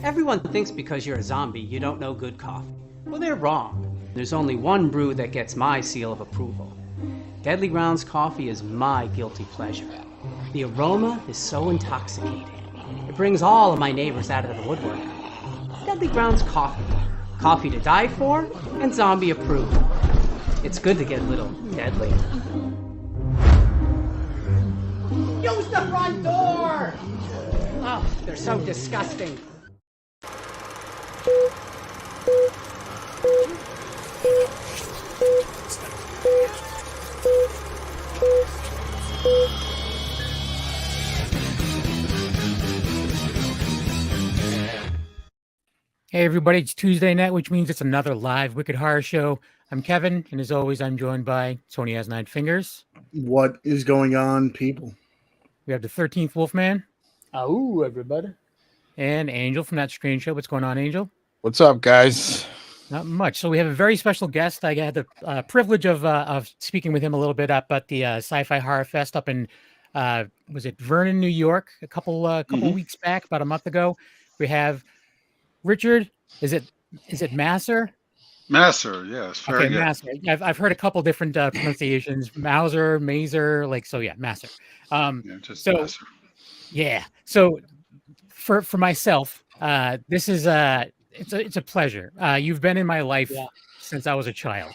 Everyone thinks because you're a zombie, you don't know good coffee. Well, they're wrong. There's only one brew that gets my seal of approval. Deadly Grounds coffee is my guilty pleasure. The aroma is so intoxicating. It brings all of my neighbors out of the woodwork. Deadly Grounds coffee. Coffee to die for and zombie approved. It's good to get a little deadly. Use the front door! Oh, they're so disgusting. Hey everybody, it's Tuesday night, which means it's another live Wicked Horror Show. I'm Kevin, and as always, I'm joined by Tony Has Nine Fingers. What is going on, people? We have the 13th Wolfman. Oh, everybody. And Angel from That Strange Show. What's going on, Angel? What's up, guys? Not much. So we have a very special guest. I had the privilege of speaking with him a little bit up at the Sci-Fi Horror Fest up in, was it Vernon, New York, a couple weeks back, about a month ago. We have Richard, is it Masur? Masur, yes. Very good. Masur. I've heard a couple different pronunciations, Mauser, Mazer, Masur. Just Masur. Yeah. So for myself, this is it's a pleasure. You've been in my life since I was a child.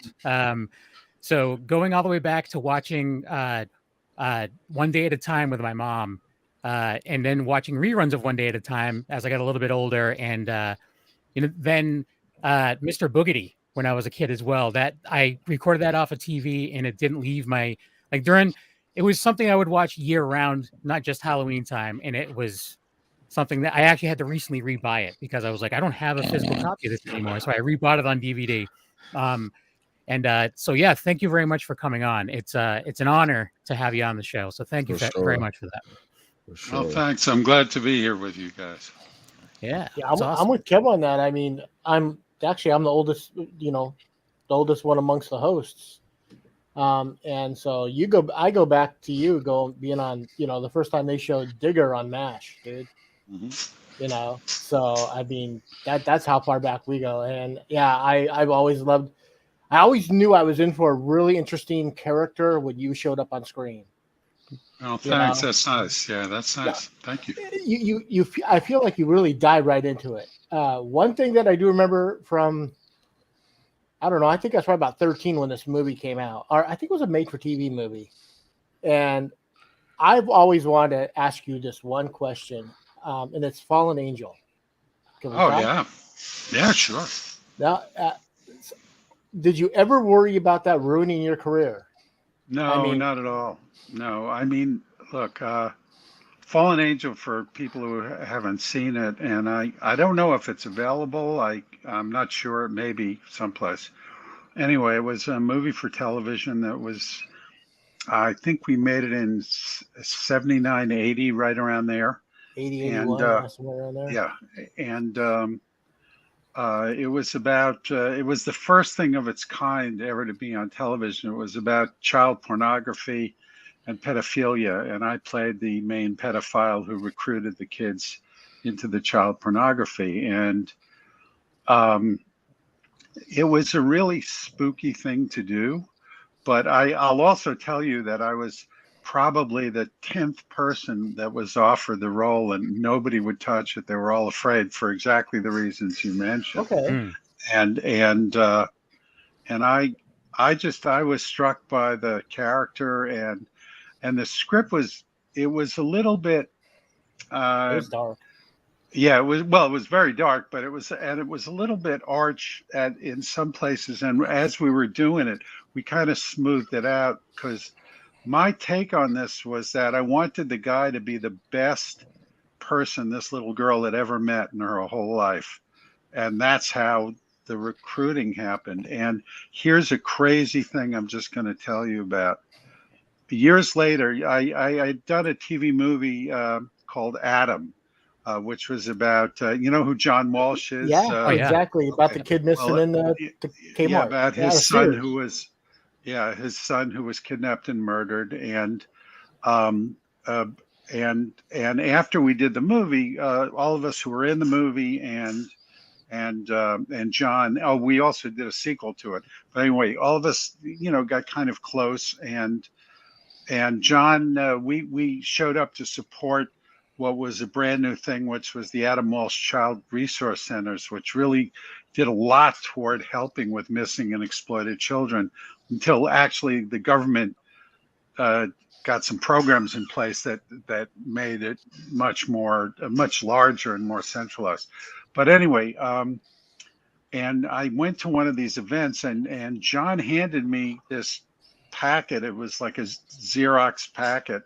So going all the way back to watching One Day at a Time with my mom. And then watching reruns of One Day at a Time as I got a little bit older, and then Mr. Boogedy when I was a kid as well. That I recorded that off of TV, and it didn't leave my it was something I would watch year round, not just Halloween time. And it was something that I actually had to recently rebuy it because I was like, I don't have a physical copy of this anymore, so I rebought it on DVD. So thank you very much for coming on. It's an honor to have you on the show. So thank you very much for that. Sure. Well, thanks. I'm glad to be here with you guys. Yeah, I'm with Kev on that. I mean, I'm the oldest, the oldest one amongst the hosts. And so I go back to you being on, the first time they showed Digger on MASH, dude. Mm-hmm. So I mean that's how far back we go. And I've always loved. I always knew I was in for a really interesting character when you showed up on screen. Oh, thanks. That's nice. Yeah, that's nice. Yeah. Thank you. You I feel like you really dive right into it. One thing that I do remember from, I don't know, I think I was probably about 13 when this movie came out, or I think it was a made-for-TV movie. And I've always wanted to ask you this one question, and it's Fallen Angel. Yeah. Yeah, sure. Now, did you ever worry about that ruining your career? No, not at all. No, I mean, look, Fallen Angel, for people who haven't seen it, and I don't know if it's available. I'm not sure. It may be someplace. Anyway, it was a movie for television that was, I think we made it in 79, 80, right around there. 80, 81, somewhere around there. Yeah, and it was about, it was the first thing of its kind ever to be on television. It was about child pornography and pedophilia, and I played the main pedophile who recruited the kids into the child pornography. And it was a really spooky thing to do, but I'll also tell you that I was probably the 10th person that was offered the role, and nobody would touch it. They were all afraid for exactly the reasons you mentioned. Okay. And I was struck by the character, and the script was a little bit it was dark. Yeah, it was very dark, but it was a little bit arch in some places. And as we were doing it, we kind of smoothed it out, because my take on this was that I wanted the guy to be the best person this little girl had ever met in her whole life. And that's how the recruiting happened. And here's a crazy thing I'm just going to tell you about. Years later, I'd done a TV movie called Adam, which was about, you know who John Walsh is? Yeah, exactly. About the kid missing in the Kmart. Yeah, about his son who was Yeah, his son who was kidnapped and murdered, um, uh, and after we did the movie, all of us who were in the movie and John. Oh, we also did a sequel to it. But anyway, all of us, got kind of close, and John, we showed up to support what was a brand new thing, which was the Adam Walsh Child Resource Centers, which really did a lot toward helping with missing and exploited children, until actually the government got some programs in place that made it much larger and more centralized. But anyway, and I went to one of these events, and John handed me this packet. It was like a Xerox packet,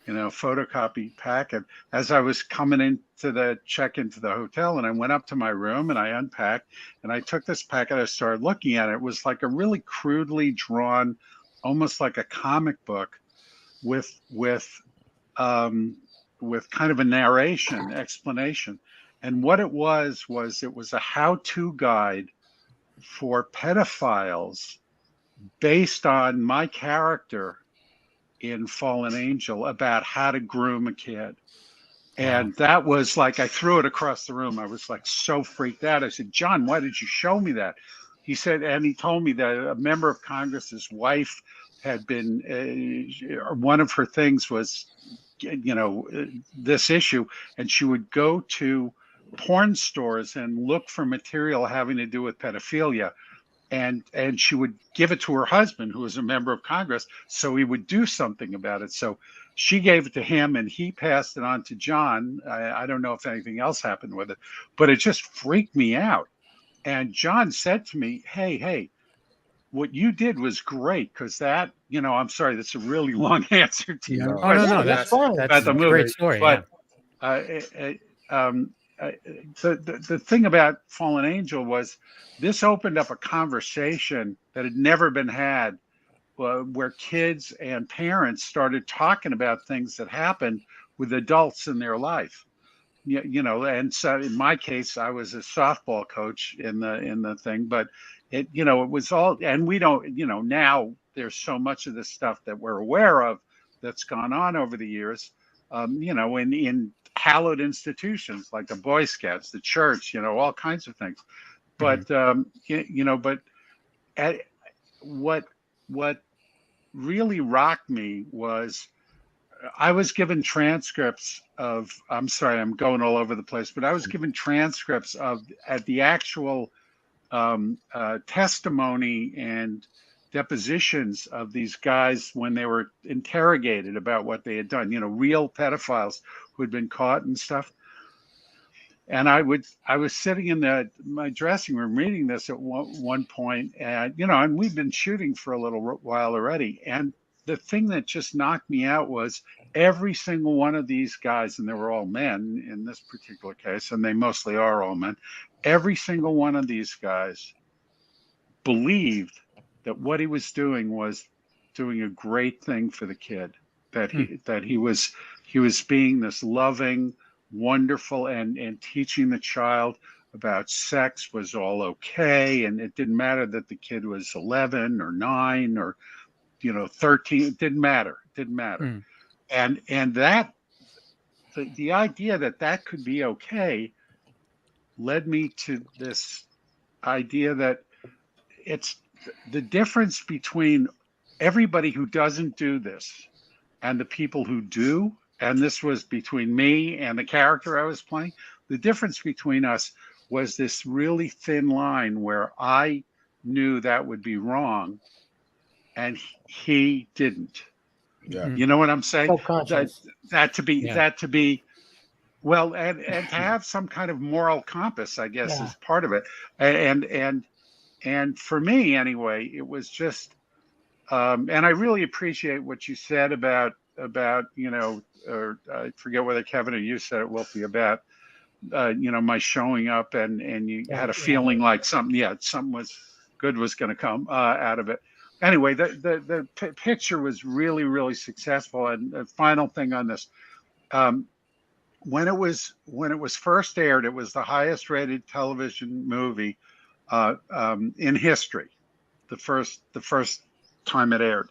photocopy packet, as I was coming into the check into the hotel. And I went up to my room and I unpacked and I took this packet. I started looking at it. It was like a really crudely drawn, almost like a comic book with kind of a narration explanation. And what it was a how-to guide for pedophiles based on my character in Fallen Angel, about how to groom a kid. And that was like, I threw it across the room. I was like so freaked out. I said, John, why did you show me that? He said, and he told me that a member of Congress's wife had been, one of her things was, this issue, and she would go to porn stores and look for material having to do with pedophilia. And she would give it to her husband, who was a member of Congress, so he would do something about it. So she gave it to him, and he passed it on to John. I don't know if anything else happened with it, but it just freaked me out. And John said to me, hey, what you did was great, because that, I'm sorry, that's a really long answer to you. No, that's fine. That's a great story. But the thing about Fallen Angel was this opened up a conversation that had never been had, where kids and parents started talking about things that happened with adults in their life. And so in my case, I was a softball coach in the thing, but it was all, and we don't, now there's so much of this stuff that we're aware of that's gone on over the years, in hallowed institutions like the Boy Scouts, the church, all kinds of things. But, what really rocked me was I was given transcripts of, I'm sorry, I'm going all over the place, but I was given transcripts at the actual testimony and depositions of these guys when they were interrogated about what they had done, real pedophiles who had been caught and stuff. And I was sitting in my dressing room reading this at one point, and and we've been shooting for a little while already. And the thing that just knocked me out was every single one of these guys, and they were all men in this particular case, and they mostly are all men. Every single one of these guys believed that what he was doing a great thing for the kid, that he was being this loving, wonderful, and teaching the child about sex was all okay, and it didn't matter that the kid was 11 or 9 or 13. It didn't matter. And that the idea that could be okay led me to this idea that it's the difference between everybody who doesn't do this and the people who do. And this was between me and the character I was playing. The difference between us was this really thin line where I knew that would be wrong and he didn't. Yeah. You know what I'm saying? That to be well, and to have some kind of moral compass, I guess, is part of it. And for me anyway, it was just and I really appreciate what you said about or I forget whether Kevin or you said it, Wolfie, about my showing up and you had a feeling like something was good was going to come out of it. Anyway, the picture was really, really successful. And the final thing on this, when it was first aired, it was the highest rated television movie in history. The first time it aired.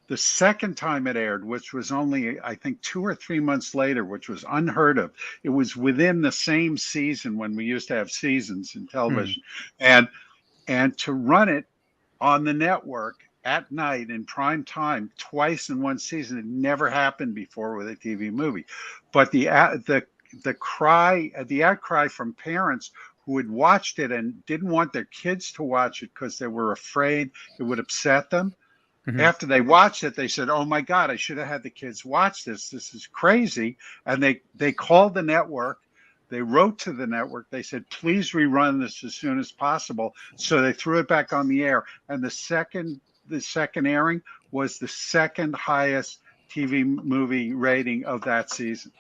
The second time it aired, which was only, I think, 2 or 3 months later, which was unheard of. It was within the same season when we used to have seasons in television. And to run it on the network at night in prime time twice in one season, it never happened before with a TV movie. But the outcry from parents who had watched it and didn't want their kids to watch it because they were afraid it would upset them. After they watched it, they said, "Oh my God, I should have had the kids watch this. This is crazy." And they called the network. They wrote to the network. They said, "Please rerun this as soon as possible." So they threw it back on the air. And the second airing was the second highest TV movie rating of that season.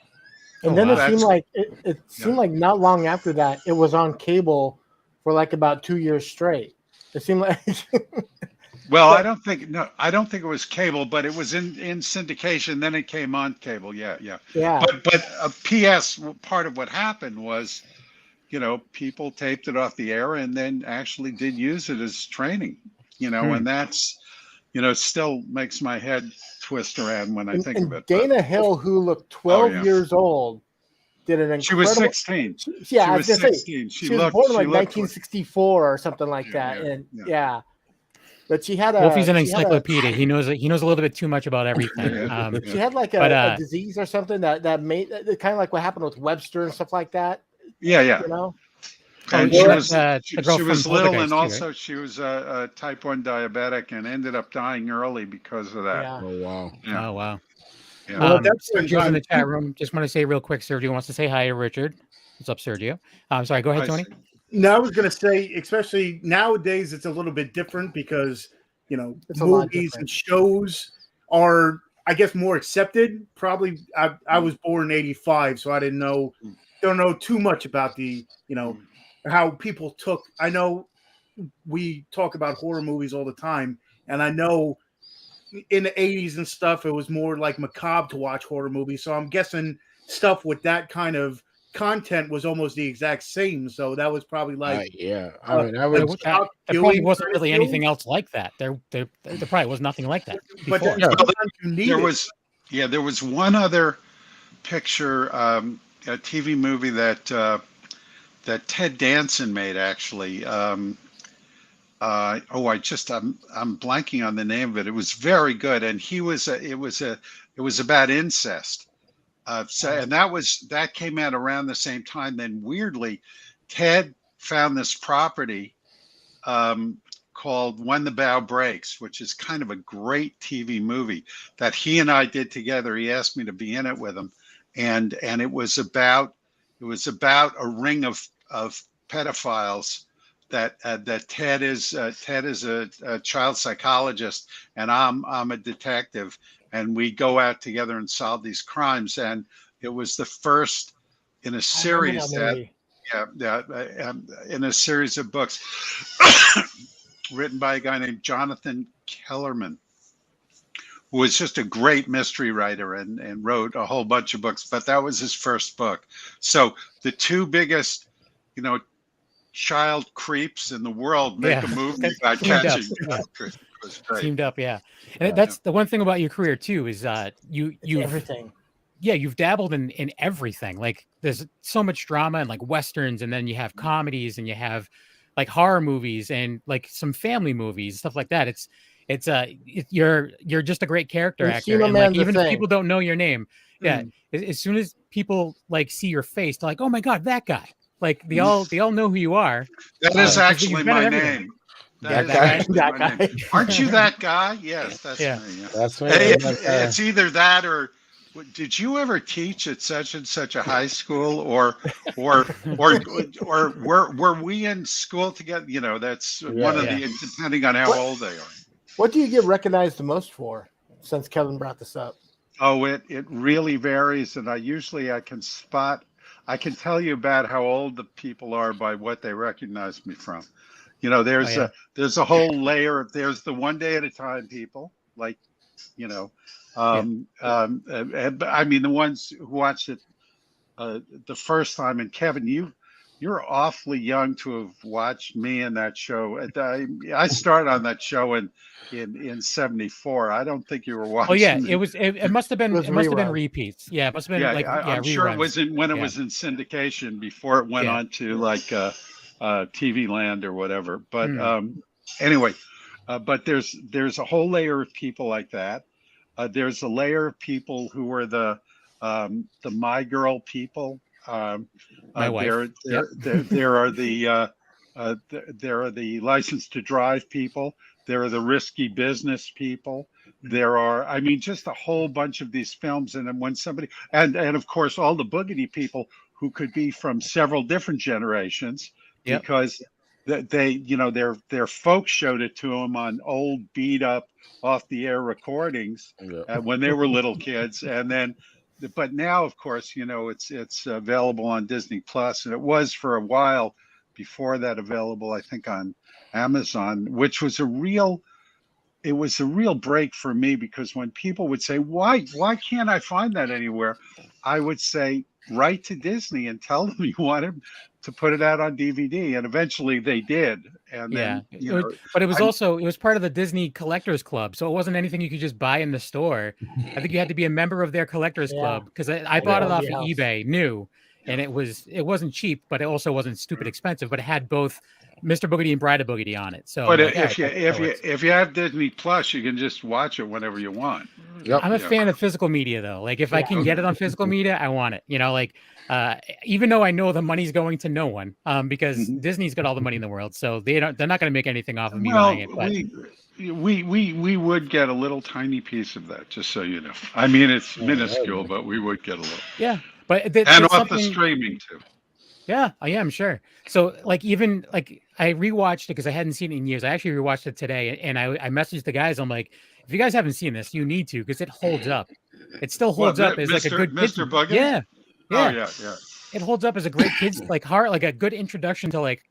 And then it seemed like not long after that, it was on cable for like about 2 years straight. It seemed like. Well, I don't think it was cable, but it was in syndication. Then it came on cable. Yeah. But P.S. part of what happened was, people taped it off the air and then actually did use it as training. And that's, still makes my head twist around when I think of it. Dana Hill, who looked 12 years old, did an incredible. She was 16. Yeah, I was 16. She was born in like 1964 or something like that, and But she had Wolfie's an encyclopedia. He knows a little bit too much about everything. She had like a disease or something that made kind of like what happened with Webster and stuff like that. Yeah. And she was little, and also right? she was a type 1 diabetic and ended up dying early because of that. Yeah. Oh wow! Yeah. Oh wow! Yeah. Well, that's Sergio's in the chat room. Just want to say real quick, Sergio wants to say hi to Richard. What's up, Sergio? Sorry, go ahead, Tony. No, I was going to say, especially nowadays, it's a little bit different because, It's movies and shows are, I guess, more accepted. Probably, I was born in '85, so I don't know too much about the, how people took. I know we talk about horror movies all the time, and I know in the '80s and stuff, it was more like macabre to watch horror movies. So I'm guessing stuff with that kind of content was almost the exact same, so that was probably like I mean, there probably wasn't really anything else like that. There probably was nothing like that before. But there was one other picture, a TV movie that Ted Danson made actually. I'm blanking on the name of it. It was very good, and it was about incest. And that came out around the same time. Then weirdly, Ted found this property called When the Bow Breaks, which is kind of a great TV movie that he and I did together. He asked me to be in it with him, and it was about a ring of pedophiles that Ted is a child psychologist, and I'm a detective. And we go out together and solve these crimes. And it was the first in a series in a series of books written by a guy named Jonathan Kellerman, who was just a great mystery writer and wrote a whole bunch of books. But that was his first book. So the two biggest, child creeps in the world make a movie about catching child creeps. Teamed up, and that's the one thing about your career too is you everything. Yeah, you've dabbled in everything. Like there's so much drama and like westerns, and then you have comedies, and you have like horror movies and like some family movies, stuff like that. You're just a great character actor, and like even if people don't know your name, as soon as people like see your face, they're like, "Oh my God, that guy!" Like they all know who you are. That is actually my name. That guy. Aren't you that guy? Yes, that's me. Yeah. That's me. It's either that or did you ever teach at such and such a high school, or were we in school together? That's one of the, depending on how old they are. What do you get recognized the most for? Since Kevin brought this up. Oh, it really varies, and I can tell you about how old the people are by what they recognize me from. There's a whole layer of, there's the One Day at a Time people, like, I mean, the ones who watched it the first time, and Kevin, you're awfully young to have watched me in that show. I started on that show in '74. I don't think you were watching. Oh yeah, it must have been reruns. repeats. Yeah, it must have been I'm sure it was when it Yeah. was in syndication before it went on to like TV Land or whatever. But anyway, but there's a whole layer of people like that. There's a layer of people who are the My Girl people. My wife. There are the License to Drive people. There are the risky business people. There are, I mean, just a whole bunch of these films. And then when somebody, and of course, all the boogity people who could be from several different generations, because they, you know, their folks showed it to them on old beat up off the air recordings when they were little kids. And then, but now, of course, you know, it's available on Disney Plus, and it was for a while before that available, I think, on Amazon, which was a real break for me, because when people would say, why can't I find that anywhere? I would say, write to Disney and tell them you wanted to put it out on DVD, and eventually they did. And then, but it was part of the Disney Collectors Club, so it wasn't anything you could just buy in the store. I think you had to be a member of their Collectors Club, because I bought it off of eBay new, and it wasn't cheap, but it also wasn't stupid expensive. But it had both Mr. Boogedy and Bride of Boogedy on it. So, but if you have Disney Plus, you can just watch it whenever you want. I'm a fan of physical media, though. Like, if I can get it on physical media, I want it. You know, like, even though I know the money's going to no one, because Disney's got all the money in the world, so they're not going to make anything off of me buying it. But we would get a little tiny piece of that, just so you know. I mean, it's minuscule, but we would get a little. Yeah, but and off the streaming too. Yeah, I am sure. So, like, even like I rewatched it because I hadn't seen it in years. I actually rewatched it today, and I messaged the guys. I'm like, if you guys haven't seen this, you need to, because it holds up. It still holds up as like a good Mr. Buggins? Yeah. Oh yeah. It holds up as a great kids like horror, like a good introduction to like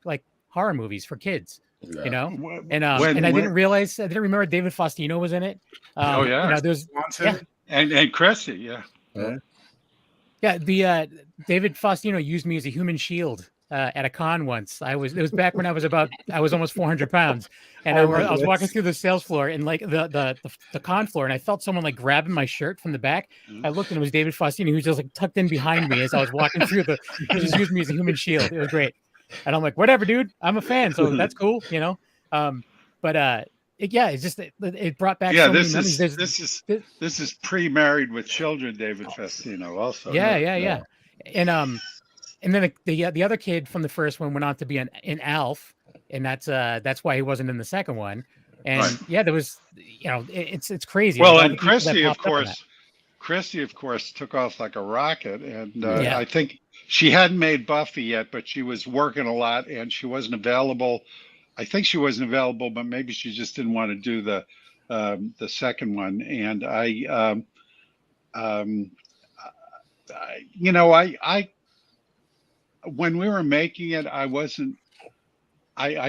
horror movies for kids. Yeah. You know, and I didn't remember David Faustino was in it. You know, there's and Cressy, Yeah, the David Faustino used me as a human shield at a con once. It was back when I was almost 400 pounds, and I was walking through the sales floor and like the con floor, and I felt someone like grabbing my shirt from the back. I looked, and it was David Faustino, who was just like tucked in behind me as I was walking through he just used me as a human shield. It was great, and I'm like, whatever, dude, I'm a fan, so that's cool, you know. It's just it brought back. Yeah, so this many is this is pre-married with children, David Faustino, also. Yeah. And then the other kid from the first one went on to be in Alf, and that's why he wasn't in the second one. And there was, you know, it's crazy. Well, and Christy, of course, took off like a rocket, and I think she hadn't made Buffy yet, but she was working a lot, and she wasn't available. I think she wasn't available, but maybe she just didn't want to do the second one. And I when we were making it, I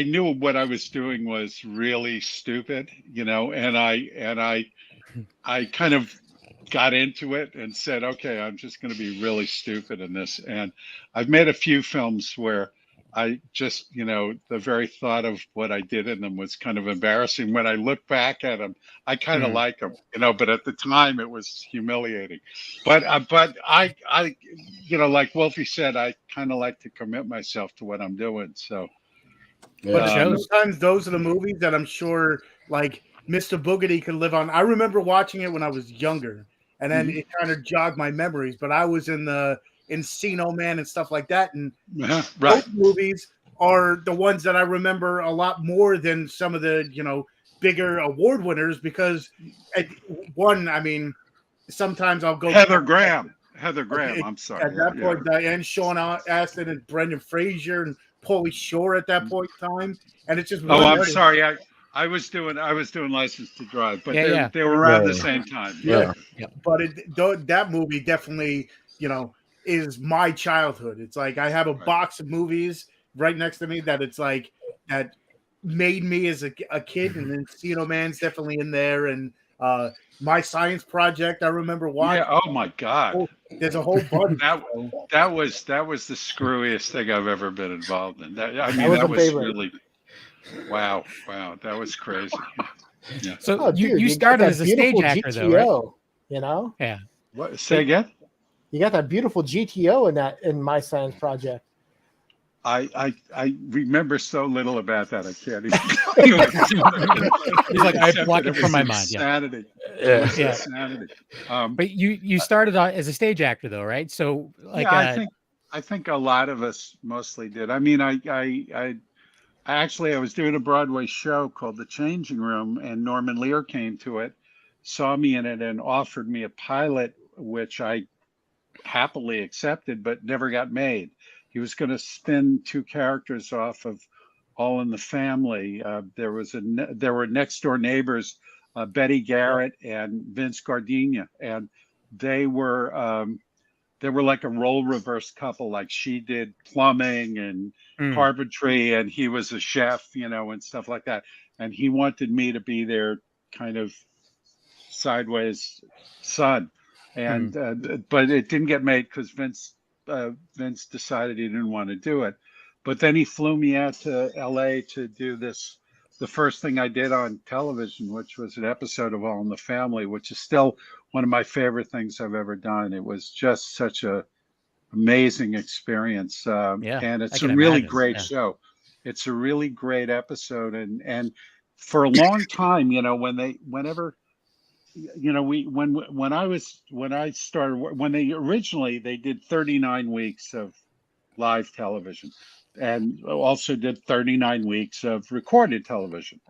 knew what I was doing was really stupid, you know, and I kind of got into it and said, okay, I'm just going to be really stupid in this. And I've made a few films where I just, you know, the very thought of what I did in them was kind of embarrassing. When I look back at them, I kind of like them, you know, but at the time it was humiliating. But I, you know, like Wolfie said, I kind of like to commit myself to what I'm doing. So, but sometimes those are the movies that I'm sure, like Mr. Boogedy could live on. I remember watching it when I was younger, and then it kind of jogged my memories. But I was in the Encino Man and stuff like that, and those movies are the ones that I remember a lot more than some of the, you know, bigger award winners, because I mean, sometimes I'll go Heather Graham, I'm sorry. At that point, Diane, Sean Astin, and Brendan Fraser, and Pauly Shore at that point in time, and it's just I'm sorry, I was doing License to Drive, but they were around the same time. But that movie definitely, you know, is my childhood. It's like I have a box of movies right next to me that it's like that made me as a kid, and then Encino Man's definitely in there, and My Science Project. I remember watching. Yeah. Oh my God. There's a whole bunch. that was the screwiest thing I've ever been involved in. That was really. Wow. That was crazy. Yeah. So you started as a stage actor, GTO, though, right? You know? Yeah. What? Say again? You got that beautiful GTO in My Science Project. I remember so little about that. I can't even. He's like, I blocked it from my mind. Insanity. Yeah. Insanity. But you started out as a stage actor, though, right? So like, I think a lot of us mostly did. I mean, I was doing a Broadway show called The Changing Room, and Norman Lear came to it, saw me in it, and offered me a pilot, which I happily accepted, but never got made. He was going to spin 2 characters off of All in the Family. There were next door neighbors, Betty Garrett and Vince Gardenia, and they were like a role reverse couple. Like she did plumbing and carpentry, and he was a chef, and stuff like that. And he wanted me to be their kind of sideways son, and but it didn't get made because Vince decided he didn't want to do it. But then he flew me out to LA to do the first thing I did on television, which was an episode of All in the Family, which is still one of my favorite things I've ever done. It was just such a amazing experience. And it's a really great show. It's a really great episode. And for a long time, they did 39 weeks of live television, and also did 39 weeks of recorded television.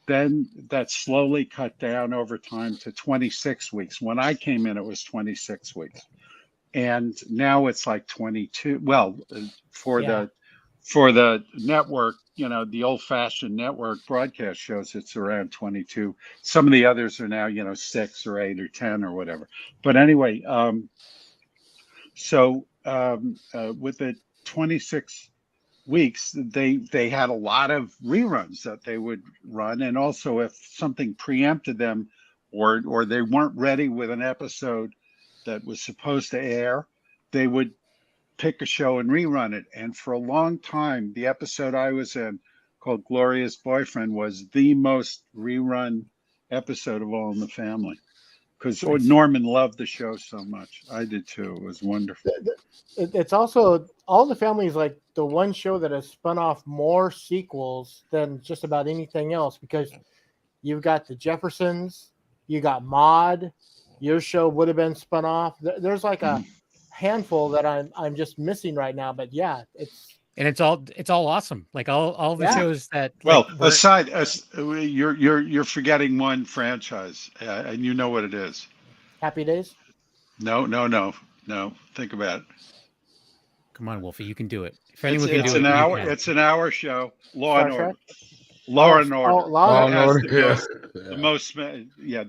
Then that slowly cut down over time to 26 weeks. When I came in, it was 26 weeks. And now it's like 22. Well, for the network, the old-fashioned network broadcast shows, it's around 22. Some of the others are now, 6 or 8 or 10 or whatever. But anyway, with the 26 weeks, they had a lot of reruns that they would run. And also if something preempted them or they weren't ready with an episode that was supposed to air, they would pick a show and rerun it. And for a long time, the episode I was in, called Gloria's Boyfriend, was the most rerun episode of All in the Family, because Norman loved the show so much. I did too. It was wonderful. It's also, All in the Family is like the one show that has spun off more sequels than just about anything else, because you've got the Jeffersons, you got Maude, your show would have been spun off. There's like a handful that I'm just missing right now, but yeah, it's all awesome. Like all the shows that. Well, you're forgetting one franchise, and you know what it is. Happy Days. No. Think about it. Come on, Wolfie, you can do it. If anyone can do it, it's an hour show. Law and Order. Law and Order. Law and Order. The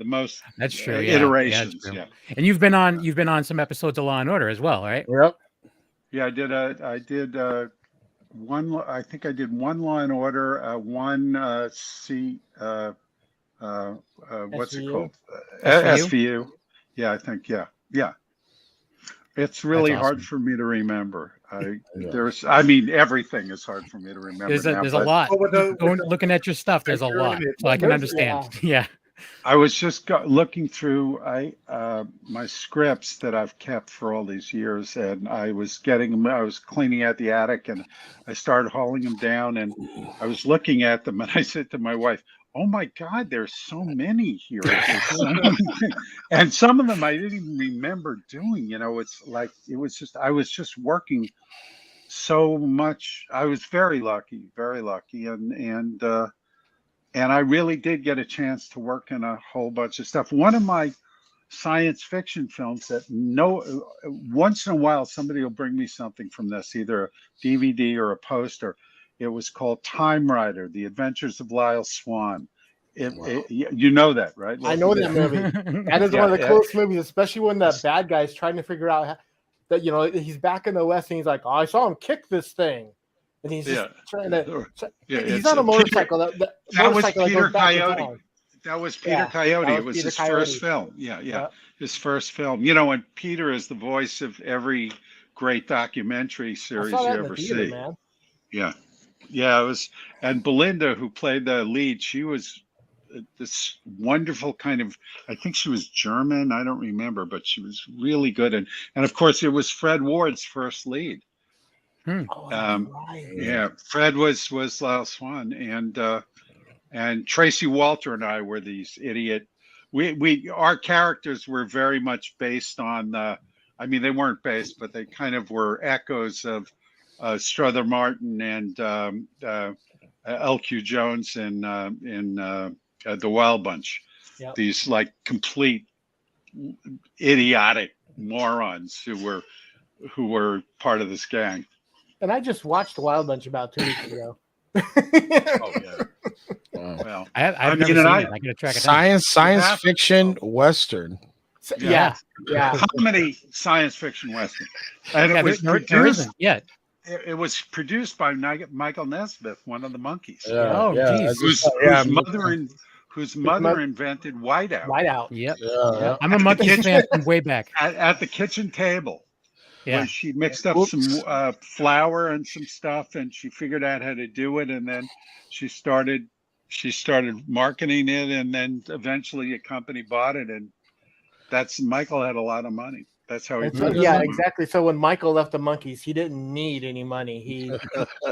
most. That's true. Iterations. Yeah, true. And you've been on some episodes of Law and Order as well, right? Yep. Yeah, I did one. I think I did one Law and Order, one what's it called? SVU. Yeah, I think. Yeah. It's really hard for me to remember. Everything is hard for me to remember. There's a lot. Looking at your stuff, there's a lot, so I can understand. Yeah. I was just looking through my scripts that I've kept for all these years, and I was cleaning out the attic, and I started hauling them down, and I was looking at them, and I said to my wife, "Oh my God, there's so many here." And some of them I didn't even remember doing. It's like I was just working so much. I was very lucky, and I really did get a chance to work in a whole bunch of stuff. One of my science fiction films that once in a while somebody will bring me something from this, either a DVD or a poster. It was called Time Rider: The Adventures of Lyle Swan. You know that, right? I know that movie. That is one of the coolest movies, especially when the bad guy's trying to figure out that he's back in the West and he's like, "Oh, I saw him kick this thing," and he's just trying to. He's on a motorcycle. That was Peter Coyote. That was Peter Coyote. It was Peter his Coyote. first film. Yeah. His first film. You know, and Peter is the voice of every great documentary series you ever see. Man. Yeah. It was, and Belinda, who played the lead, she was this wonderful kind of, I think she was German, I don't remember, but she was really good. And of course it was Fred Ward's first lead. Yeah, Fred was Lyle Swan, and Tracy Walter and I were these idiot. Our characters were very much based on I mean, they weren't based, but they kind of were echoes of Strother Martin and L.Q. Jones in the Wild Bunch. Yep. These like complete idiotic morons who were part of this gang. And I just watched the Wild Bunch about 2 weeks ago. Oh yeah. Well, I've never seen it. I gotta track it down. Science fiction western. Yeah. Comedy science fiction western. And it was there isn't yet. It was produced by Michael Nesmith, one of the monkeys. Whose mother invented Whiteout. Whiteout. Yep. I'm a Monkeys fan from way back. At the kitchen table. Yeah. Where she mixed up some flour and some stuff, and she figured out how to do it, and then she started marketing it, and then eventually a company bought it, and Michael had a lot of money. That's how he. Exactly. So when Michael left the Monkees, he didn't need any money.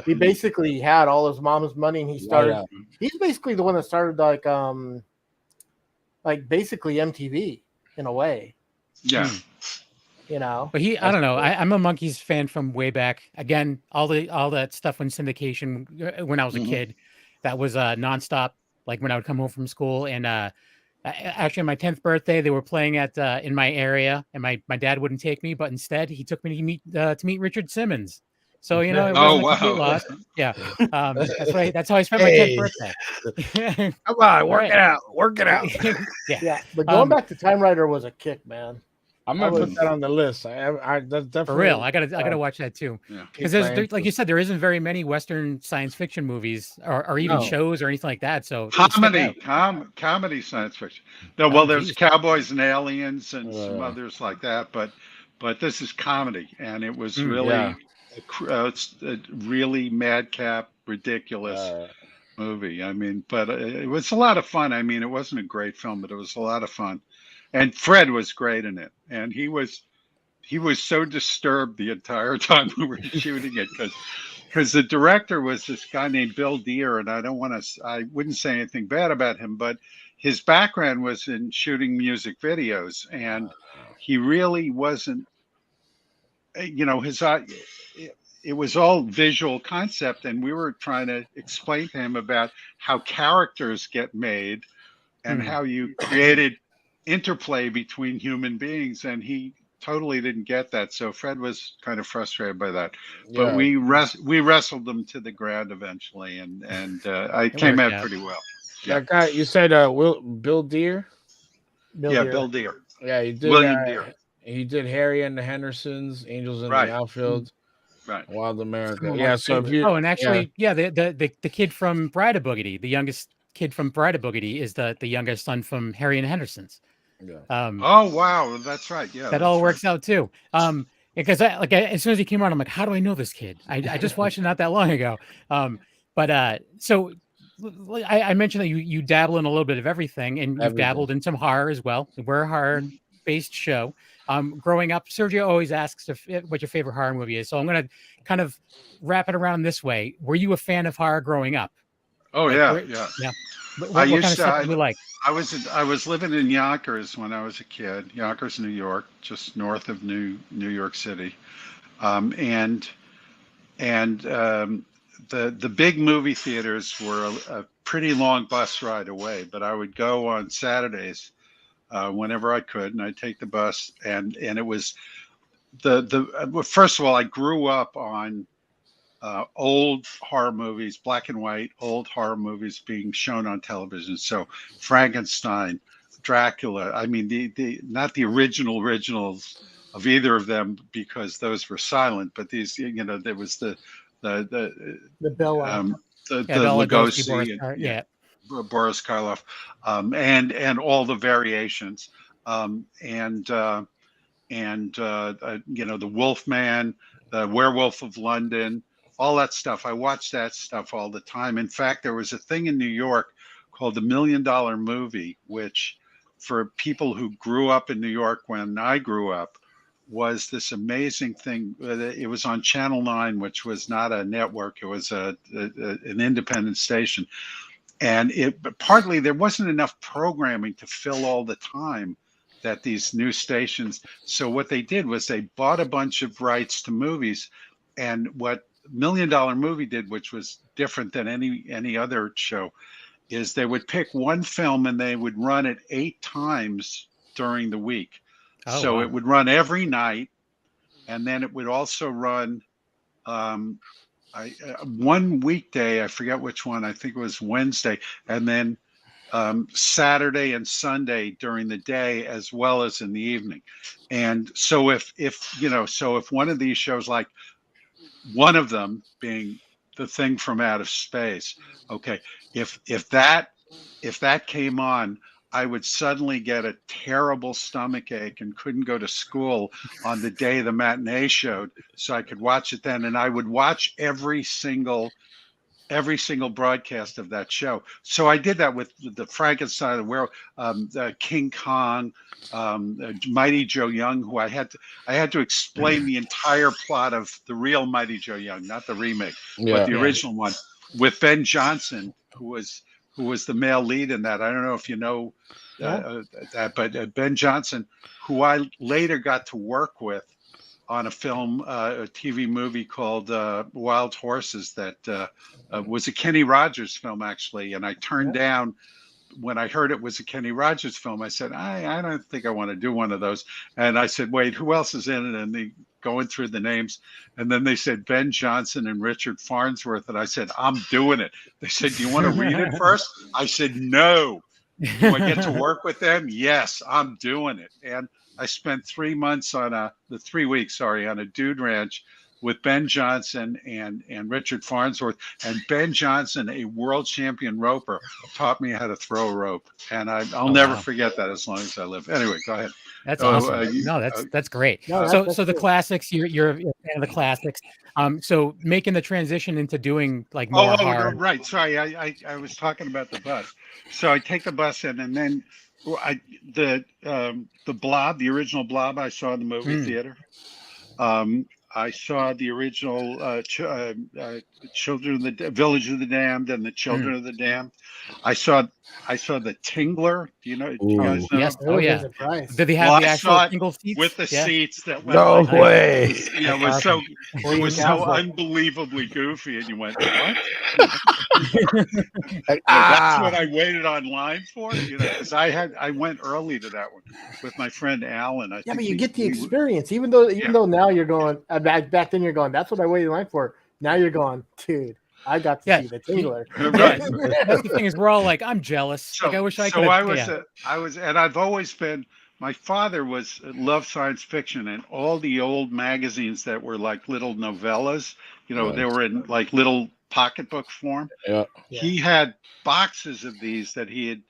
He basically had all his mom's money, and he started. He's basically the one that started like basically MTV in a way. Yeah. You know, but I don't know. I'm a Monkees fan from way back. Again, all that stuff on syndication when I was a kid, that was nonstop. Like when I would come home from school, and actually on my 10th birthday, they were playing at in my area, and my dad wouldn't take me, but instead he took me to meet Richard Simmons. So it wasn't a complete loss. Yeah, that's right. That's how I spent my 10th birthday. Come on, work it out. Yeah. But going back to Time Rider was a kick, man. I'm gonna put that on the list. That's definitely for real. I gotta watch that too. Because there's like you said, there isn't very many Western science fiction movies or even shows or anything like that. So comedy science fiction. No, well, there's Cowboys and Aliens and some others like that, but this is comedy, and it was really it's a really madcap, ridiculous movie. I mean, but it was a lot of fun. I mean, it wasn't a great film, but it was a lot of fun. And Fred was great in it, and he was so disturbed the entire time we were shooting it because the director was this guy named Bill Deere, and I wouldn't say anything bad about him, but his background was in shooting music videos, and he really wasn't, it was all visual concept, and we were trying to explain to him about how characters get made and how you created interplay between human beings, and he totally didn't get that. So Fred was kind of frustrated by that, but we wrestled them to the ground eventually, and I came out pretty well. That guy you said, Bill Deere. Bill Deere. Yeah, he did. William Deere. He did Harry and the Hendersons, Angels in the Outfield, Wild America. Yeah. So if you and actually, the kid from Bride of Boogity, the youngest kid from Bride of Boogity, is the youngest son from Harry and the Hendersons. Yeah. Oh wow, that's right. Yeah, that all works out too. Because as soon as he came out, I'm like, how do I know this kid? I just watched it not that long ago. So I mentioned that you dabble in a little bit of everything, and you've dabbled in some horror as well. We're a horror-based show. Growing up, Sergio always asks what your favorite horror movie is. So I'm going to kind of wrap it around this way. Were you a fan of horror growing up? Oh yeah. What kind of stuff do you like? I was living in Yonkers when I was a kid, Yonkers, New York, just north of New York City, and the big movie theaters were a pretty long bus ride away. But I would go on Saturdays whenever I could, and I'd take the bus, and it was first of all, I grew up on old horror movies, black and white, old horror movies being shown on television. So Frankenstein, Dracula. I mean, the not the originals of either of them, because those were silent. But these, there was the Bella, the Lugosi, Boris Karloff, and all the variations, the Wolfman, the Werewolf of London, all that stuff. I watched that stuff all the time. In fact, there was a thing in New York called the $1 Million Movie, which for people who grew up in New York when I grew up, was this amazing thing. It was on Channel 9, which was not a network. It was an independent station. And partly there wasn't enough programming to fill all the time that these new stations. So what they did was they bought a bunch of rights to movies. And what $1 Million Movie did, which was different than any other show, is they would pick one film and they would run it 8 times during the week. Oh, so wow. It would run every night, and then it would also run one weekday. I forget which one. I think it was Wednesday, and then Saturday and Sunday during the day, as well as in the evening. And so if one of these shows, like one of them being The Thing from Outer Space, okay, if that came on, I would suddenly get a terrible stomach ache and couldn't go to school on the day the matinee showed, so I could watch it then. And I would watch every single broadcast of that show. So I did that with the Frankenstein, King Kong, Mighty Joe Young, who I had to explain the entire plot of the real Mighty Joe Young, not the remake, but the original one, with Ben Johnson, who was the male lead in that. I don't know if you know that, but Ben Johnson, who I later got to work with on a film, a TV movie called Wild Horses, that was a Kenny Rogers film, actually. And I turned down, when I heard it was a Kenny Rogers film, I said, I don't think I want to do one of those. And I said, wait, who else is in it? And they going through the names. And then they said Ben Johnson and Richard Farnsworth. And I said, I'm doing it. They said, do you want to read it first? I said, no. Do I get to work with them? Yes, I'm doing it. And I spent 3 months on 3 weeks, on a dude ranch with Ben Johnson and Richard Farnsworth. And Ben Johnson, a world champion roper, taught me how to throw a rope. And I'll never forget that as long as I live. Anyway, go ahead. That's awesome. That's great. No, so the classics, you're a fan of the classics. So making the transition into doing like more hard. No, right. Sorry, I was talking about the bus. So I take the bus in, and then the Blob, the original Blob, I saw in the movie theater. I saw the original Children of the Village of the Damned and the Children of the Damned. I saw the Tingler. Do you guys know? Yes. Oh yeah. Did they have the actual single seats with the seats that went? No way. It was so unbelievably goofy, and you went, what? That's what I waited online for, because I went early to that one with my friend Alan. But you get the experience, even though now you're going back then you're going, that's what I waited in line for. Now you're going, dude, I got to see the Tingler. Right. That's the thing, is we're all like, I'm jealous. I wish I could. So I was, and I've always been. My father loved science fiction, and all the old magazines that were like little novellas. They were in like little pocketbook form. Yeah. He had boxes of these that he had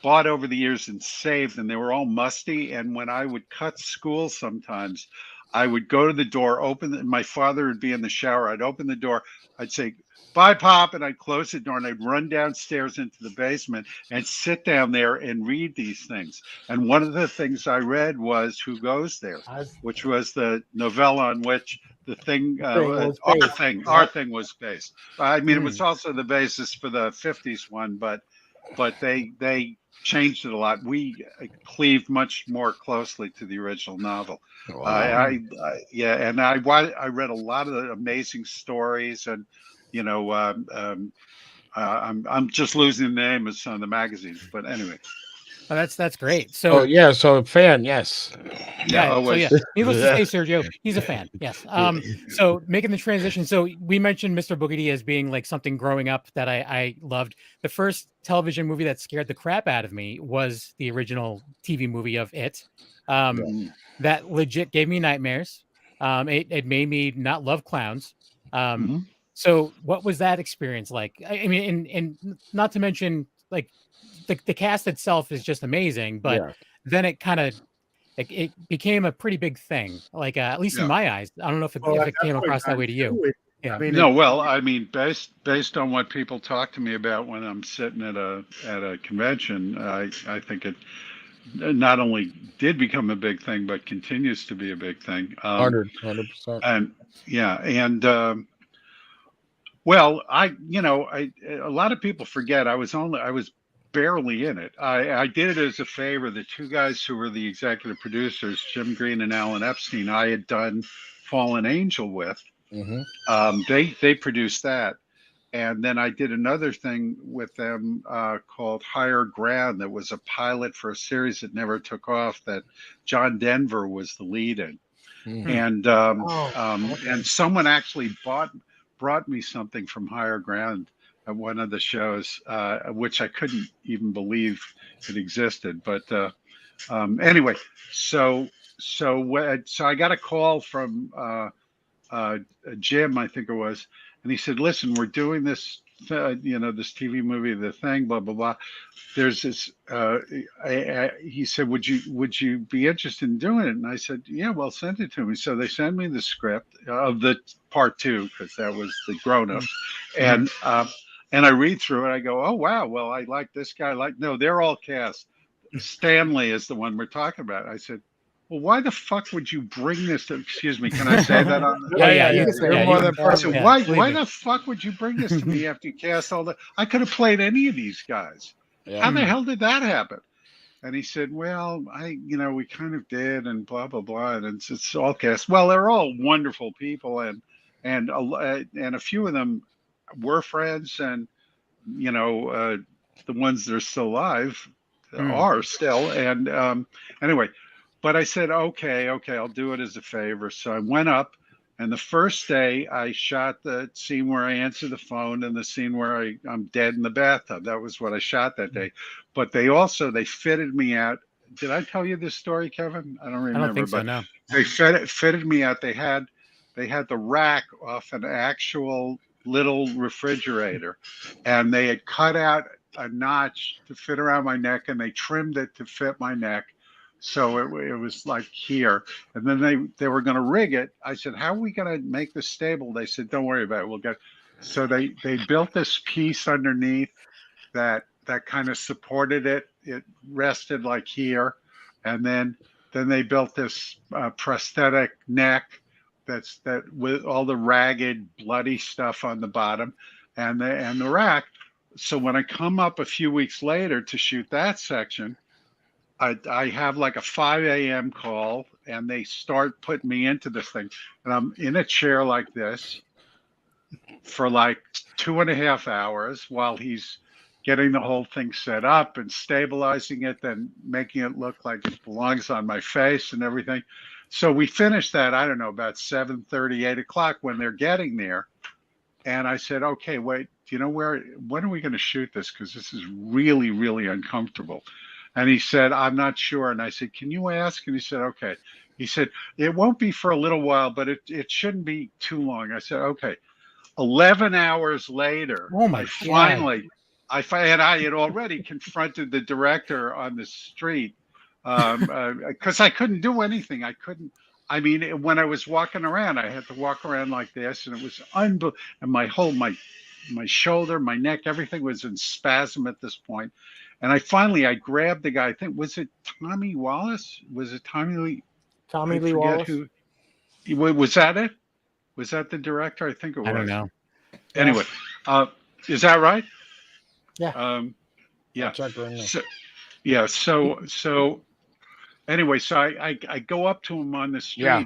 bought over the years and saved, and they were all musty. And when I would cut school sometimes, I would go to the door, my father would be in the shower. I'd open the door. I'd say, bye, Pop. And I'd close the door, and I'd run downstairs into the basement and sit down there and read these things. And one of the things I read was Who Goes There, which was the novella on which the thing, Our Thing was based. I mean, it was also the basis for the 50s one, but they changed it a lot. We cleaved much more closely to the original novel. Wow. And I read a lot of the amazing stories, and I'm just losing the name of some of the magazines, but anyway. Oh, that's great. So so a fan, yes. Needless to say, Sergio, he's a fan. Yes. So making the transition. So we mentioned Mr. Boogedy as being like something growing up that I loved. The first television movie that scared the crap out of me was the original TV movie of It. That legit gave me nightmares. It made me not love clowns. So what was that experience like? I mean, and not to mention like the cast itself is just amazing, but then it kind of it became a pretty big thing, like at least in my eyes. I don't know if it came across that way to you. Yeah. I mean, no, well, I mean, based on what people talk to me about when I'm sitting at a convention, I think it not only did become a big thing, but continues to be a big thing. 100%. And well, a lot of people forget I was barely in it. I did it as a favor. The two guys who were the executive producers, Jim Green and Alan Epstein, I had done Fallen Angel with. They produced that. And then I did another thing with them called Higher Ground that was a pilot for a series that never took off that John Denver was the lead in. And someone actually brought me something from Higher Ground at one of the shows, which I couldn't even believe it existed. But anyway, so I got a call from Jim, I think it was, and he said, "Listen, we're doing this, this TV movie, The Thing, blah blah blah. There's this." He said, "Would you be interested in doing it?" And I said, "Yeah, well, send it to me." So they sent me the script of the part 2 because that was the grown-ups, and I read through it. I go, "Oh wow, well, I like this guy." No, they're all cast. Stanley is the one we're talking about. I said, "Well, why the fuck would you bring this to?" Excuse me, can I say that on? Why the fuck would you bring this to me after you cast all the? I could have played any of these guys. Yeah. How the hell did that happen? And he said, "Well, we kind of did, and blah blah blah, and it's all cast. Well, they're all wonderful people, and a few of them were friends, and the ones that are still alive are still, and anyway." But I said, okay, I'll do it as a favor. So I went up, and the first day I shot the scene where I answer the phone and the scene where I'm dead in the bathtub. That was what I shot that day. But they fitted me out. Did I tell you this story, Kevin? I don't remember. I don't think so, no. They fitted me out. They had the rack off an actual little refrigerator, and they had cut out a notch to fit around my neck, and they trimmed it to fit my neck. So it was like here, and then they were going to rig it. I said, "How are we going to make this stable?" They said, "Don't worry about it. We'll get." So they built this piece underneath that kind of supported it. It rested like here, and then they built this prosthetic neck that with all the ragged, bloody stuff on the bottom, and the rack. So when I come up a few weeks later to shoot that section, I have like a 5 a.m. call, and they start putting me into this thing, and I'm in a chair like this for like 2.5 hours while he's getting the whole thing set up and stabilizing it, then making it look like it belongs on my face and everything. So we finished that, I don't know, about 7:30, 8 o'clock when they're getting there. And I said, "Okay, wait, when are we going to shoot this? Because this is really, really uncomfortable." And he said, "I'm not sure." And I said, "Can you ask?" And he said, "Okay." He said, "It won't be for a little while, but it shouldn't be too long." I said, "Okay." 11 hours later, I had already confronted the director on the street because I couldn't do anything. When I was walking around, I had to walk around like this, and it was unbelievable. And my shoulder, my neck, everything was in spasm at this point. And I grabbed the guy. I think, was it Tommy Wallace? Was it Tommy Lee? Tommy Lee Wallace. Was that it? Was that the director? I think it was. I don't know. Anyway, is that right? Yeah. Yeah. So anyway, so I go up to him on the street. Yeah.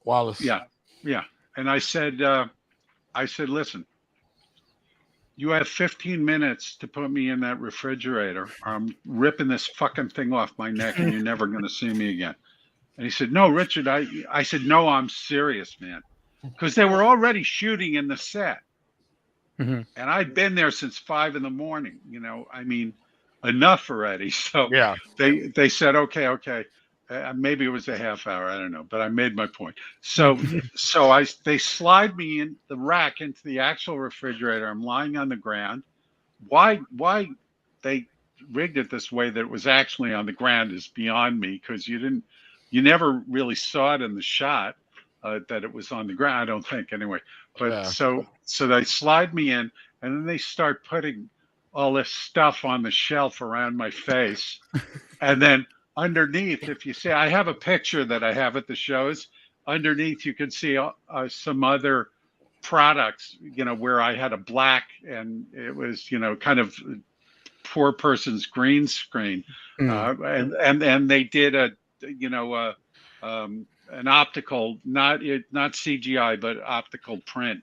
Wallace. Yeah. And I said, "Listen, you have 15 minutes to put me in that refrigerator, or I'm ripping this fucking thing off my neck, and you're never going to see me again." And he said, "No, Richard." I said, "No, I'm serious, man," because they were already shooting in the set, and I'd been there since 5 a.m. Enough already. So yeah, they said, "Okay." Maybe it was a half hour, I don't know, but I made my point. So they slide me in the rack into the actual refrigerator. I'm lying on the ground. Why they rigged it this way that it was actually on the ground is beyond me, because you never really saw it in the shot that it was on the ground. I don't think anyway. But so they slide me in, and then they start putting all this stuff on the shelf around my face, and then underneath, if you see, I have a picture that I have at the shows. Underneath, you can see some other products, where I had a black, and it was, kind of poor person's green screen, and they did an optical, not CGI, but optical print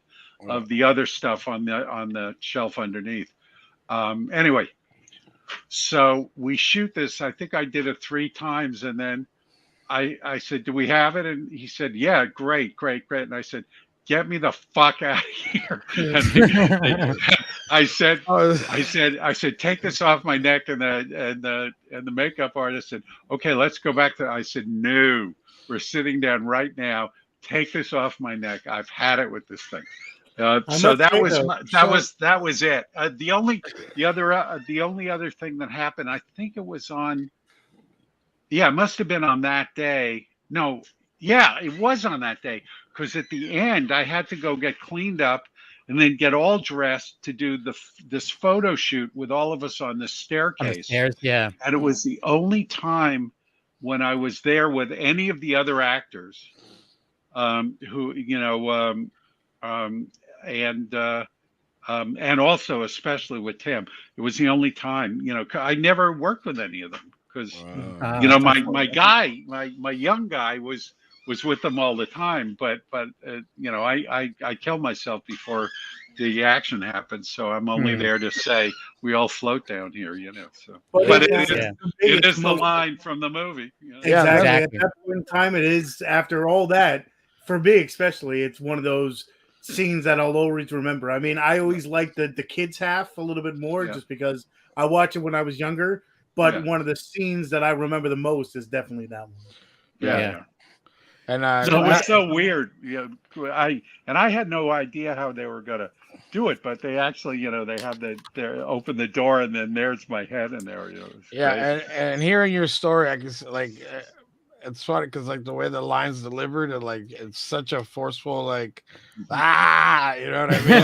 of the other stuff on the shelf underneath. Anyway, so we shoot this. I think I did it 3 times, and then I said, "Do we have it?" And he said, "Yeah, great." And I said, "Get me the fuck out of here." I said, "Take this off my neck." And the makeup artist said, "Okay, let's go back to." I said, "No, we're sitting down right now. Take this off my neck. I've had it with this thing." So that was it. The only other thing that happened, I think it was on. Yeah, it must have been on that day. No, yeah, it was on that day, because at the end I had to go get cleaned up and then get all dressed to do this photo shoot with all of us on the staircase. On the stairs, yeah. And it was the only time when I was there with any of the other actors, who and also especially with Tim. It was the only time. I never worked with any of them. Because my young guy was with them all the time, but I killed myself before the action happened, so I'm only there to say we all float down here, So, but it is the line from the movie. Exactly. At that point in time, it is. After all that, for me especially, it's one of those scenes that I'll always remember. I mean, I always liked the kids half a little bit more, just because I watched it when I was younger. But one of the scenes that I remember the most is definitely that one. Yeah. And it was so weird. I had no idea how they were gonna do it, but they actually, they have they open the door, and then there's my head in there. And hearing your story, I guess, it's funny because the way the line's delivered, and it's such a forceful you know what I mean?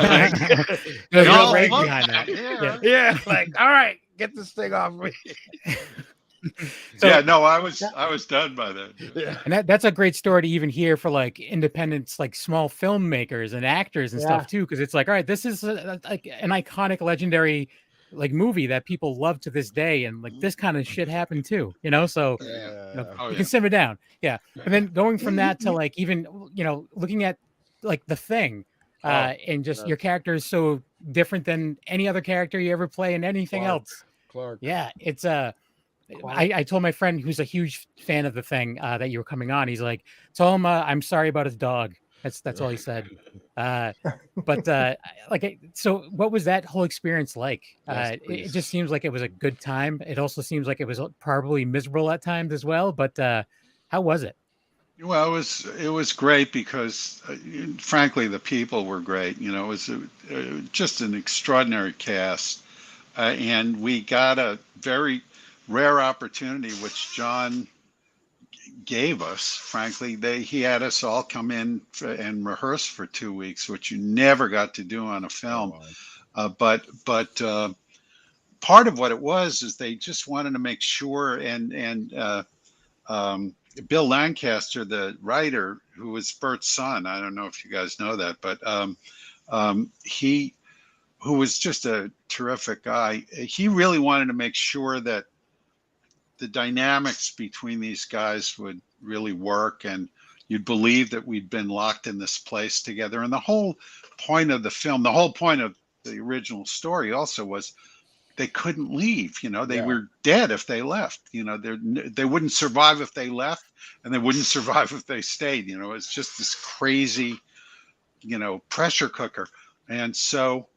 There's no break behind that. Yeah, all right. Get this thing off me. I was done by then. Yeah. And that's a great story to even hear for independent, small filmmakers and actors and stuff too, because it's all right, this is an iconic, legendary movie that people love to this day, and this kind of shit happened too, so you can simmer down. And then going from that to even looking at The Thing. And just your character is so different than any other character you ever play in anything else. Clark. Yeah, it's I told my friend who's a huge fan of The Thing that you were coming on. He's like, tell him I'm sorry about his dog. That's all he said. So what was that whole experience like? It just seems like it was a good time. It also seems like it was probably miserable at times as well. But how was it? Well, it was great because, frankly, the people were great. It was just an extraordinary cast, and we got a very rare opportunity, which John gave us. Frankly, he had us all come in and rehearse for 2 weeks, which you never got to do on a film. But part of what it was is they just wanted to make sure, and Bill Lancaster, the writer, who was Bert's son, I don't know if you guys know that, but who was just a terrific guy. He really wanted to make sure that the dynamics between these guys would really work, and you'd believe that we'd been locked in this place together. And the whole point of the film, the whole point of the original story also was they couldn't leave. They were dead if they left. They wouldn't survive if they left, and they wouldn't survive if they stayed. It's just this crazy, pressure cooker. And so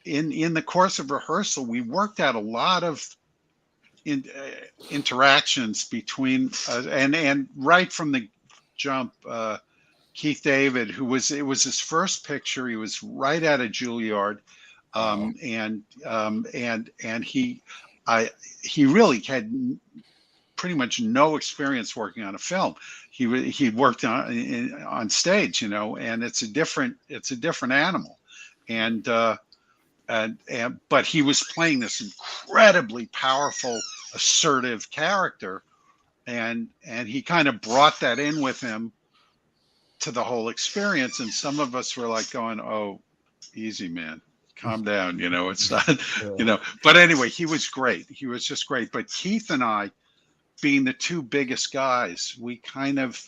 in the course of rehearsal, we worked out a lot of interactions between and right from the jump, Keith David, it was his first picture. He was right out of Juilliard. And he, he really had pretty much no experience working on a film. He worked on stage, you know, and it's a different animal, and but he was playing this incredibly powerful, assertive character, and he kind of brought that in with him to the whole experience. And some of us were like going, "Oh, easy, man. Calm down, you know, it's not, you know." But anyway, he was great. He was just great. But Keith and I, being the two biggest guys, we kind of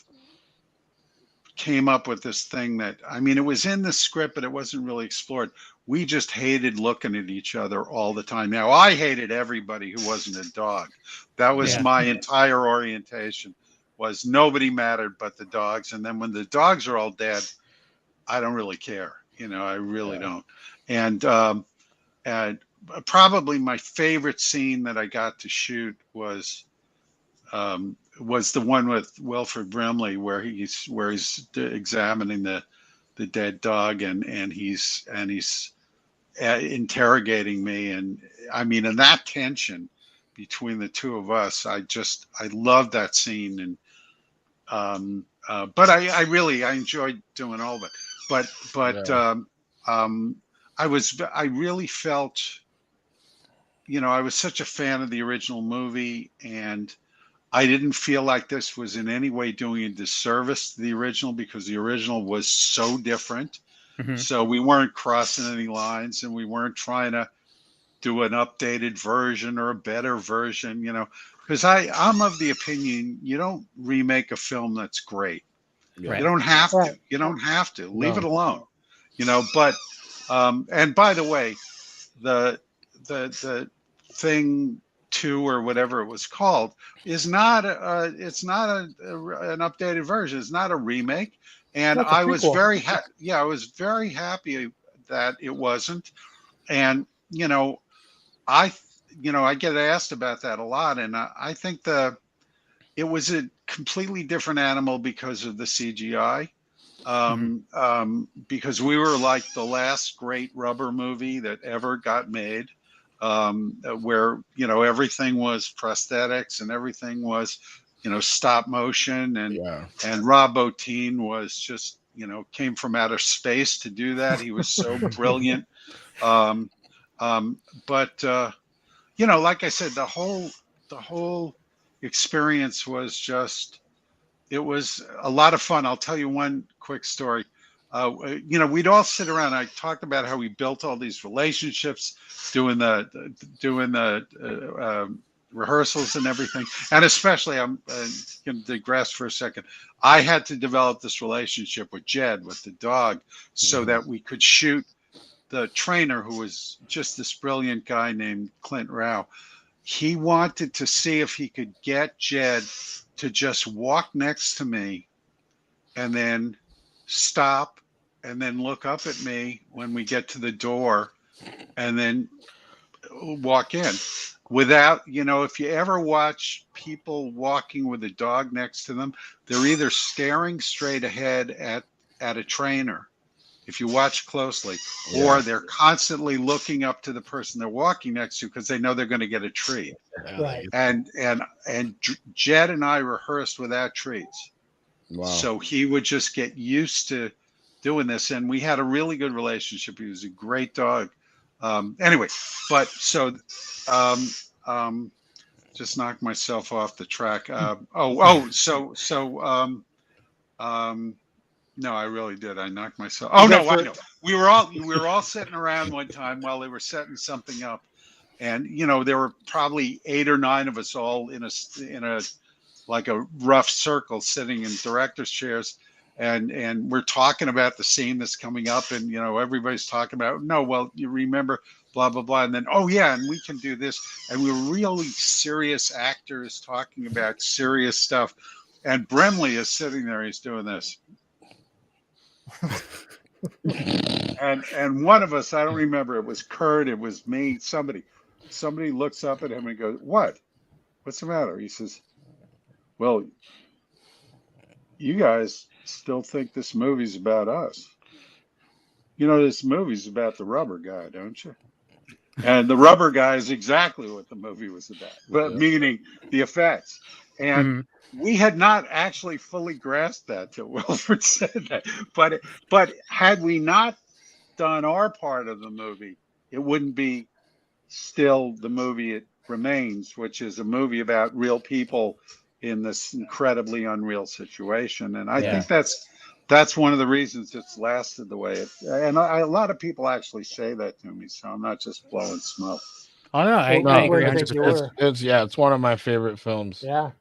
came up with this thing that, I mean, it was in the script, but it wasn't really explored. We just hated looking at each other all the time. Now, I hated everybody who wasn't a dog. That was my entire orientation, was nobody mattered but the dogs. And then when the dogs are all dead, I don't really care. You know, I really don't. And probably my favorite scene that I got to shoot was the one with Wilford Brimley, where he's examining the dead dog, and he's interrogating me. And I mean, and that tension between the two of us, I love that scene. And but I really enjoyed doing all of it. But I really felt, you know, I was such a fan of the original movie, and I didn't feel like this was in any way doing a disservice to the original, because the original was so different. Mm-hmm. So we weren't crossing any lines, and we weren't trying to do an updated version or a better version, you know, because I'm of the opinion you don't remake a film that's great. Right. You don't have to. You don't have to. Leave it alone. You know, but and by the way, the Thing 2 or whatever it was called is not an updated version. It's not a remake. And I was very I was very happy that it wasn't. And you know, I get asked about that a lot, and I think it was a completely different animal because of the CGI. Because we were like the last great rubber movie that ever got made, where, you know, everything was prosthetics and everything was, you know, stop motion, and Rob Bottin was just, you know, came from outer space to do that. He was so brilliant. But you know, like I said, the whole experience was just, it was a lot of fun. I'll tell you one quick story. You know, we'd all sit around. I talked about how we built all these relationships, doing the rehearsals and everything. And especially, I'm going to digress for a second. I had to develop this relationship with Jed, with the dog, so that we could shoot the trainer, who was just this brilliant guy named Clint Rao. He wanted to see if he could get Jed to just walk next to me and then stop and then look up at me when we get to the door and then walk in. Without, you know, if you ever watch people walking with a dog next to them, they're either staring straight ahead at a trainer, if you watch closely, or they're constantly looking up to the person they're walking next to because they know they're going to get a treat. Right. And Jed and I rehearsed without treats. Wow. So he would just get used to doing this, and we had a really good relationship. He was a great dog. Anyway, but so just knocked myself off the track. No, I really did. I knocked myself. Oh no, I know. We were all sitting around one time while they were setting something up, and you know, there were probably 8 or 9 of us all in a like a rough circle sitting in director's chairs, and we're talking about the scene that's coming up, and you know, everybody's talking about, no, well, you remember blah blah blah, and then, oh yeah, and we can do this, and we were really serious actors talking about serious stuff, and Brimley is sitting there, he's doing this. and one of us, I don't remember, it was Kurt, it was me, somebody looks up at him and goes, what's the matter? He says, well, you guys still think this movie's about us. You know, this movie's about the rubber guy, don't you? And the rubber guy is exactly what the movie was about, but meaning the effects. And we had not actually fully grasped that till Wilford said that. But had we not done our part of the movie, it wouldn't be still the movie It Remains, which is a movie about real people in this incredibly unreal situation. And I think that's one of the reasons it's lasted the way it. And a lot of people actually say that to me, so I'm not just blowing smoke. Oh no, I agree 100%. It's one of my favorite films. Yeah,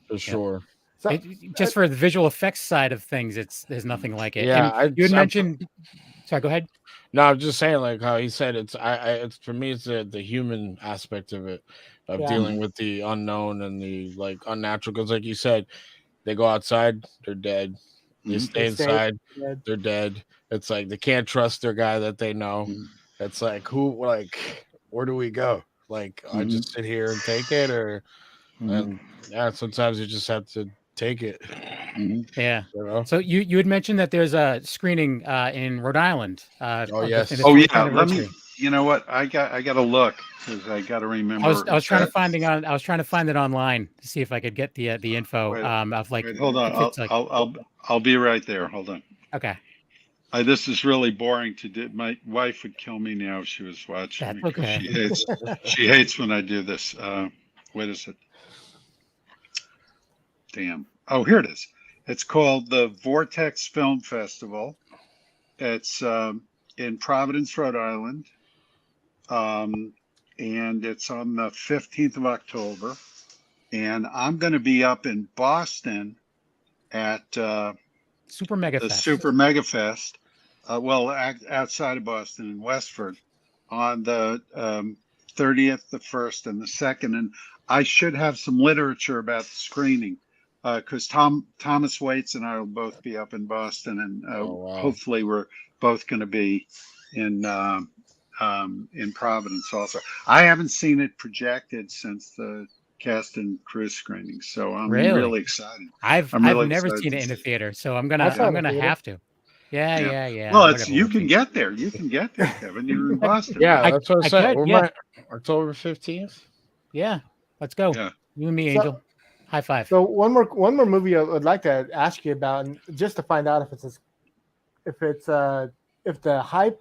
for sure. So, just for the visual effects side of things, there's nothing like it. Yeah, and you had mentioned. Sorry, go ahead. No, I'm just saying, like how he said, it's for me, it's the human aspect of it, of dealing with the unknown and the like unnatural. Because, like you said, they go outside, they're dead. They stay inside, they're dead. It's like they can't trust their guy that they know. It's like where do we go? Like I just sit here and take it, or and sometimes you just have to take it. Yeah. You know? So you had mentioned that there's a screening in Rhode Island. Yes. Let me. You know what? I got to look because I got to remember. I was trying to find it online to see if I could get the info. Hold on. I'll be right there. Hold on. Okay. This is really boring to do. My wife would kill me now if she was watching. That's okay. She hates when I do this. What is it? Damn. Oh, here it is. It's called the Vortex Film Festival. It's in Providence, Rhode Island. And it's on the 15th of October. And I'm going to be up in Boston at Super Mega the Fest. Super Mega Fest. Outside of Boston in Westford on the 30th, the 1st, and the 2nd. And I should have some literature about the screening because Thomas Waits and I will both be up in Boston, and hopefully we're both going to be in Providence also. I haven't seen it projected since the cast and crew screening, so I'm really excited. I've never seen it in a theater, so I'm gonna have to. Yeah. Well, you can get there. You can get there, Kevin. You're in Boston. Yeah, that's what I said. October 15th. Yeah, let's go. Yeah. You and me, Angel. High five. So one more movie I would like to ask you about, and just to find out if the hype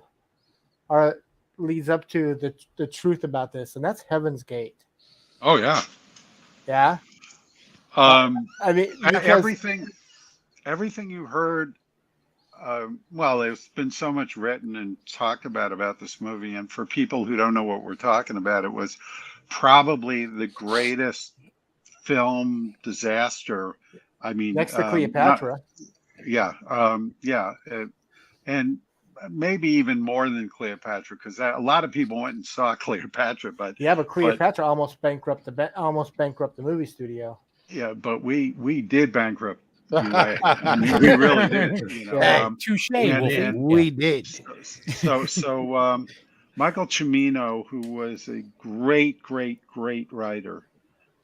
leads up to the truth about this, and that's Heaven's Gate. Oh yeah. Yeah. I mean, everything you heard. Well, there's been so much written and talked about this movie, and for people who don't know what we're talking about, it was probably the greatest film disaster. I mean, next to Cleopatra. And maybe even more than Cleopatra, because a lot of people went and saw Cleopatra, but Cleopatra almost bankrupt the movie studio. Yeah, but we did bankrupt. I mean, we really did. Touche. We did. So Michael Cimino, who was a great writer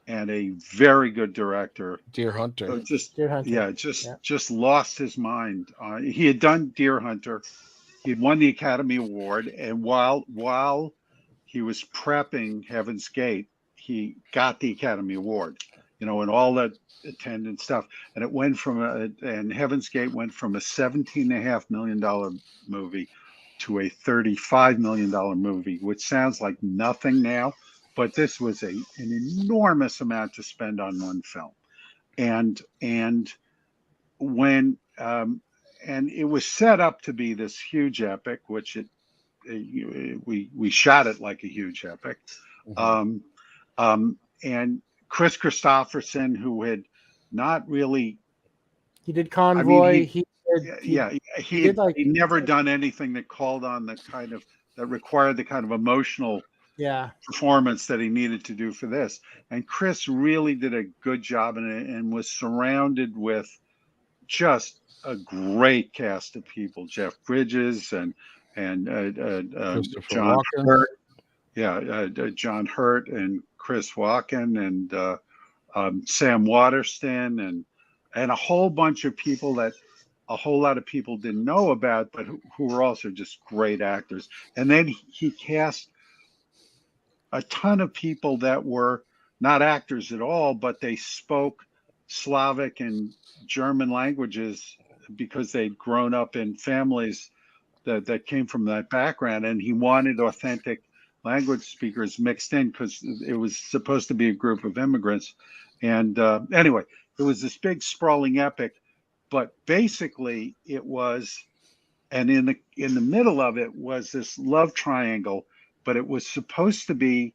and a very good director. Deer Hunter. Just lost his mind. He had done Deer Hunter. He had won the Academy Award, and while he was prepping Heaven's Gate, he got the Academy Award. And all that attendant stuff, and it went and Heaven's Gate went from a $17.5 million movie to a $35 million movie, which sounds like nothing now, but this was an enormous amount to spend on one film, and when and it was set up to be this huge epic, which we shot it like a huge epic, and Chris Christopherson, who had not really, he did Convoy. He never done anything that called on that required the kind of emotional performance that he needed to do for this. And Chris really did a good job in it, and was surrounded with just a great cast of people: Jeff Bridges and John Hurt. John Hurt and Chris Walken and Sam Waterston and a whole bunch of people that a whole lot of people didn't know about, but who were also just great actors. And then he cast a ton of people that were not actors at all, but they spoke Slavic and German languages because they'd grown up in families that came from that background, and he wanted authentic language speakers mixed in because it was supposed to be a group of immigrants. And anyway, it was this big sprawling epic, but basically it was, and in the middle of it was this love triangle, but it was supposed to be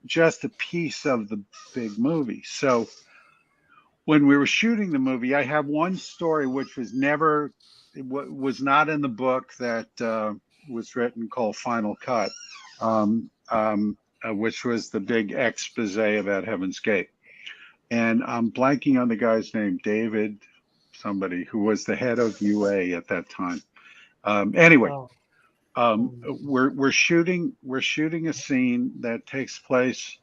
just a piece of the big movie. So when we were shooting the movie, I have one story which was not in the book that was written, called Final Cut, which was the big expose about Heaven's Gate. And I'm blanking on the guy's name, David somebody, who was the head of UA at that time. Anyway, we're shooting a scene that takes place.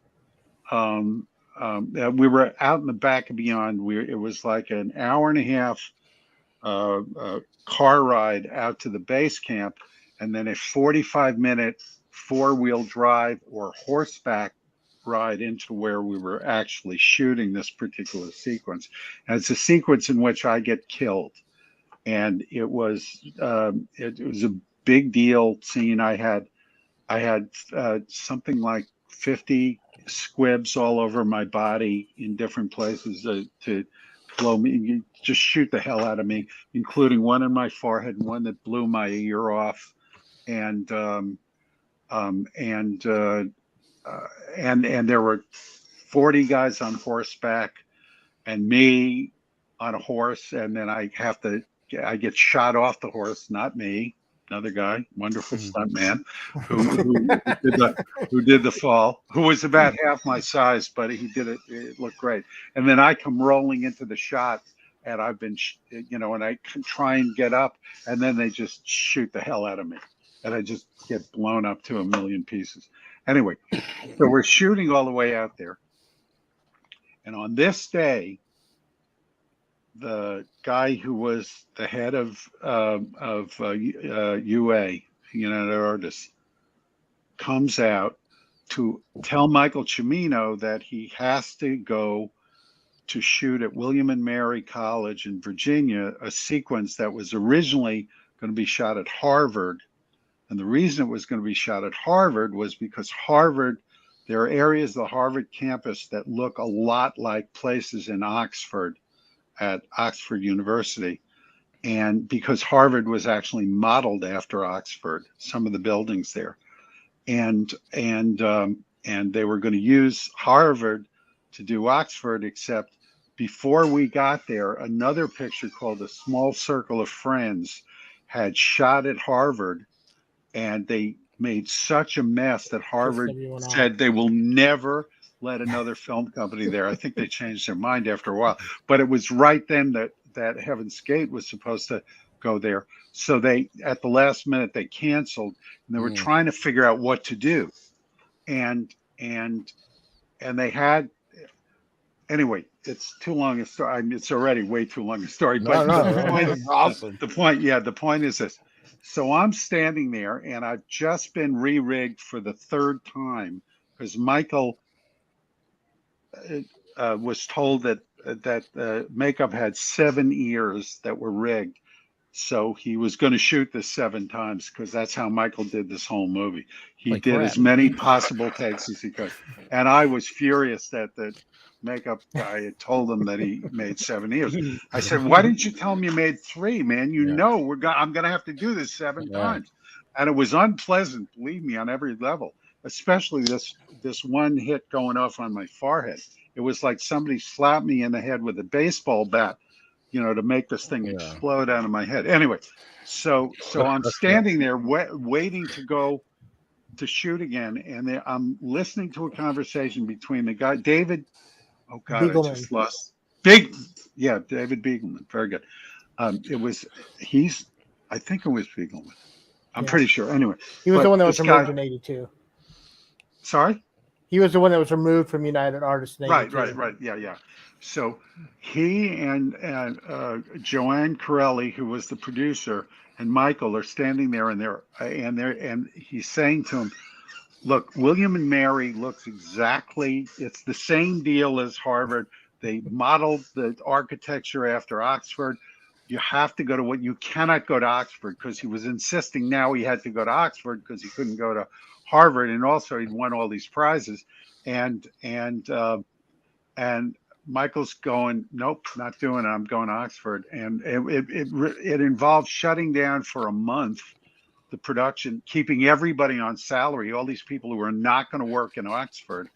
We were out in the back of Beyond. It was like an hour and a half car ride out to the base camp, and then a 45-minute four-wheel drive or horseback ride into where we were actually shooting this particular sequence. And it's a sequence in which I get killed, and it was a big deal scene. I had something like 50 squibs all over my body in different places to blow me, just shoot the hell out of me, including one in my forehead and one that blew my ear off, and there were 40 guys on horseback and me on a horse, and then I get shot off the horse, not me, another guy, wonderful stunt man, who did the fall, who was about half my size, but he did it. It looked great. And then I come rolling into the shot, and I've been, and I can try and get up, and then they just shoot the hell out of me, and I just get blown up to a million pieces. Anyway, so we're shooting all the way out there, and on this day, the guy who was the head of UA, United Artists, comes out to tell Michael Cimino that he has to go to shoot at William and Mary College in Virginia, a sequence that was originally going to be shot at Harvard. And the reason it was going to be shot at Harvard was because Harvard, there are areas of the Harvard campus that look a lot like places in Oxford, at Oxford University. And because Harvard was actually modeled after Oxford, some of the buildings there. And they were going to use Harvard to do Oxford, except before we got there, another picture called A Small Circle of Friends had shot at Harvard, and they made such a mess that Harvard said they will never let another film company there. I think they changed their mind after a while, but it was right then that Heaven's Gate was supposed to go there. So they, at the last minute, they canceled, and they were trying to figure out what to do. And they had, anyway, it's too long a story. I mean, it's already way too long a story, but the point is this. So I'm standing there, and I've just been re-rigged for the third time because Michael was told that makeup had 7 ears that were rigged. So he was going to shoot this 7 times because that's how Michael did this whole movie. He did as many possible takes as he could. And I was furious that the makeup guy had told him that he made 7 ears. I said, why didn't you tell him you made 3, man? I'm going to have to do this 7 times. And it was unpleasant, believe me, on every level, especially this one hit going off on my forehead. It was like somebody slapped me in the head with a baseball bat, to make this thing explode out of my head. Anyway, so I'm standing there waiting to go to shoot again, and I'm listening to a conversation between the guy, David. Oh God, Beagleman. I just lost. David Beagleman. Very good. I think it was Beagleman. I'm pretty sure. Anyway, he was the one that was removed in '82. Sorry? He was the one that was removed from United Artists in '82. Right. Yeah. So he and Joanne Corelli, who was the producer, and Michael are standing there, and he's saying to him, look, William and Mary looks exactly, it's the same deal as Harvard. They modeled the architecture after Oxford. You have to go to you cannot go to Oxford, because he was insisting now he had to go to Oxford because he couldn't go to Harvard. And also he'd won all these prizes. And Michael's going, nope, not doing it. I'm going to Oxford. And it involved shutting down for a month the production, keeping everybody on salary, all these people who were not going to work in Oxford,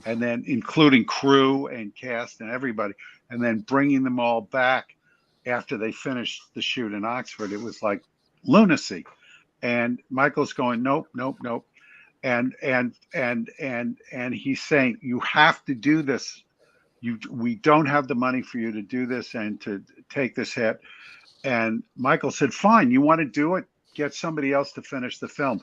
and then including crew and cast and everybody, and then bringing them all back after they finished the shoot in Oxford. It was like lunacy. And Michael's going, nope, nope, nope. And he's saying, you have to do this. We don't have the money for you to do this and to take this hit. And Michael said, fine, you want to do it? Get somebody else to finish the film,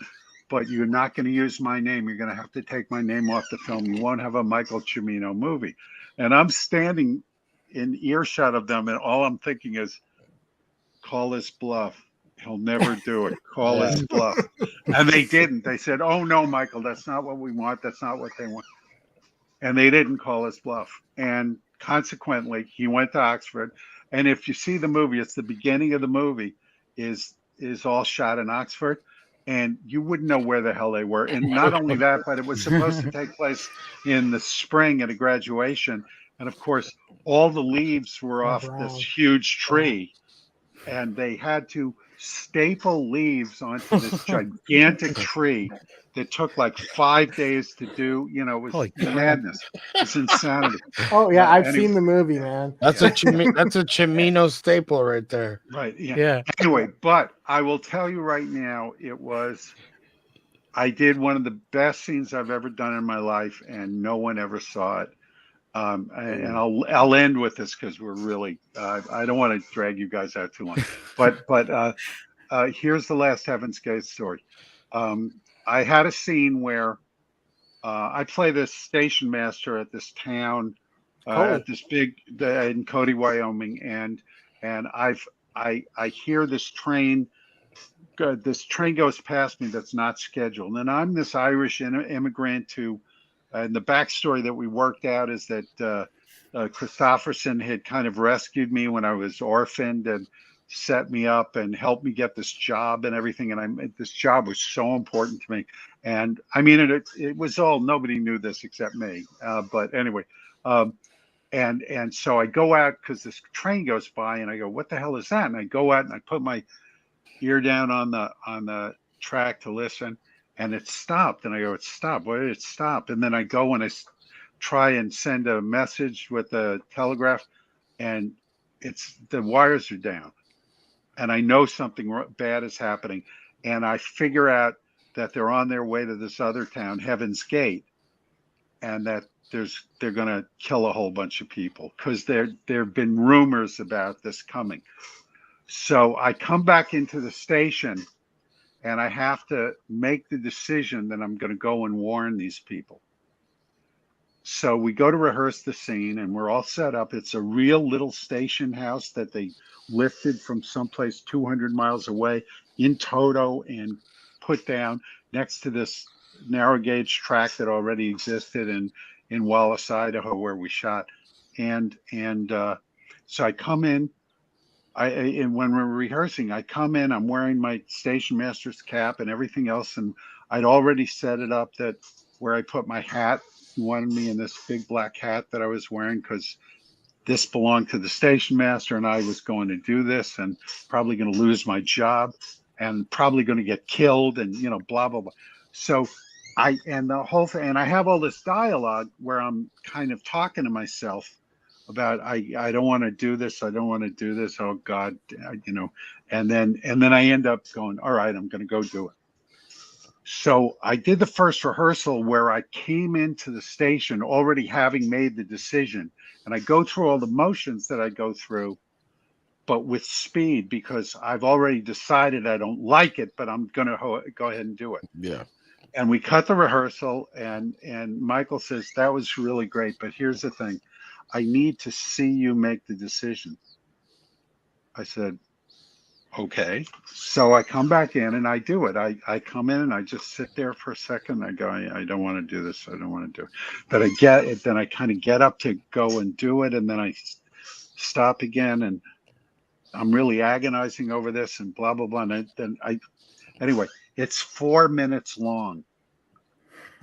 but you're not going to use my name. You're going to have to take my name off the film. You won't have a Michael Cimino movie. And I'm standing in earshot of them, and all I'm thinking is, call this bluff. He'll never do it. Call his bluff. And they didn't. They said, oh, no, Michael, that's not what we want. That's not what they want. And they didn't call his bluff. And consequently, he went to Oxford. And if you see the movie, it's the beginning of the movie is all shot in Oxford. And you wouldn't know where the hell they were. And not only that, but it was supposed to take place in the spring at a graduation. And of course, all the leaves were off this huge tree. And they had to staple leaves onto this gigantic tree that took like 5 days to do. You know, it was madness. It's insanity. Oh yeah, I've seen the movie, man. That's a Cimino staple right there. Right. Yeah. Anyway, but I will tell you right now, I did one of the best scenes I've ever done in my life, and no one ever saw it. And I'll end with this because we're really I don't want to drag you guys out too long, but here's the last Heaven's Gate story. I had a scene where I play this station master at this town at this big in Cody, Wyoming, and I hear this train. This train goes past me that's not scheduled, and I'm this Irish immigrant who. And the backstory that we worked out is that Christopherson had kind of rescued me when I was orphaned and set me up and helped me get this job and everything. And this job was so important to me. And I mean, it was all, nobody knew this except me. But anyway, and so I go out because this train goes by and I go, what the hell is that? And I go out and I put my ear down on the track to listen. And it stopped, and I go, it stopped. Why did it stop? And then I go and I try and send a message with the telegraph, and the wires are down. And I know something bad is happening. And I figure out that they're on their way to this other town, Heaven's Gate, and that they're going to kill a whole bunch of people because there have been rumors about this coming. So I come back into the station. And I have to make the decision that I'm going to go and warn these people. So we go to rehearse the scene and we're all set up. It's a real little station house that they lifted from someplace 200 miles away in Toto and put down next to this narrow gauge track that already existed in Wallace, Idaho, where we shot. And so I come in. And when we're rehearsing, I come in, I'm wearing my station master's cap and everything else. And I'd already set it up that where I put my hat, he wanted me in this big black hat that I was wearing because this belonged to the station master and I was going to do this and probably going to lose my job and probably going to get killed and, you know, blah, blah, blah. So the whole thing, and I have all this dialogue where I'm kind of talking to myself about I don't want to do this. I don't want to do this. Oh God, you know, and then I end up going, all right, I'm going to go do it. So I did the first rehearsal where I came into the station already having made the decision, and I go through all the motions that I go through, but with speed because I've already decided I don't like it, but I'm going to go ahead and do it. Yeah. And we cut the rehearsal, and Michael says that was really great, but here's the thing. I need to see you make the decision. I said, Okay. So I come back in and I do it. I come in and I just sit there for a second. I go, I don't want to do this. I don't want to do it. But I get it. Then I kind of get up to go and do it. And then I stop again. And I'm really agonizing over this and blah, blah, blah. And anyway, it's 4 minutes long.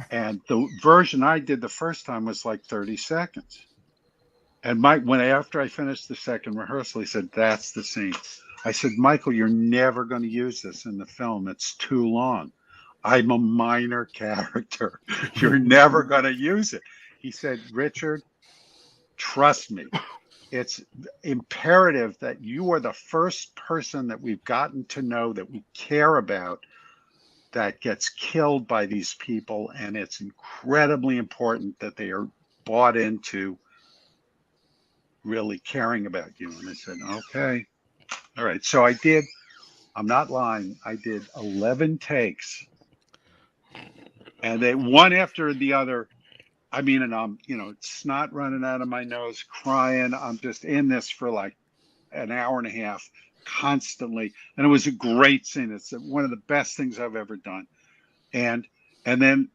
And the version I did the first time was like 30 seconds. And after I finished the second rehearsal, he said, that's the scene. I said, Michael, you're never going to use this in the film. It's too long. I'm a minor character. You're never going to use it. He said, Richard, trust me. It's imperative that you are the first person that we've gotten to know that we care about that gets killed by these people. And it's incredibly important that they are bought into really caring about you. And I said, okay. All right. So I'm not lying. I did 11 takes and they one after the other. I mean, and I'm, snot running out of my nose, crying. I'm just in this for like an hour and a half constantly. And it was a great scene. It's one of the best things I've ever done. And then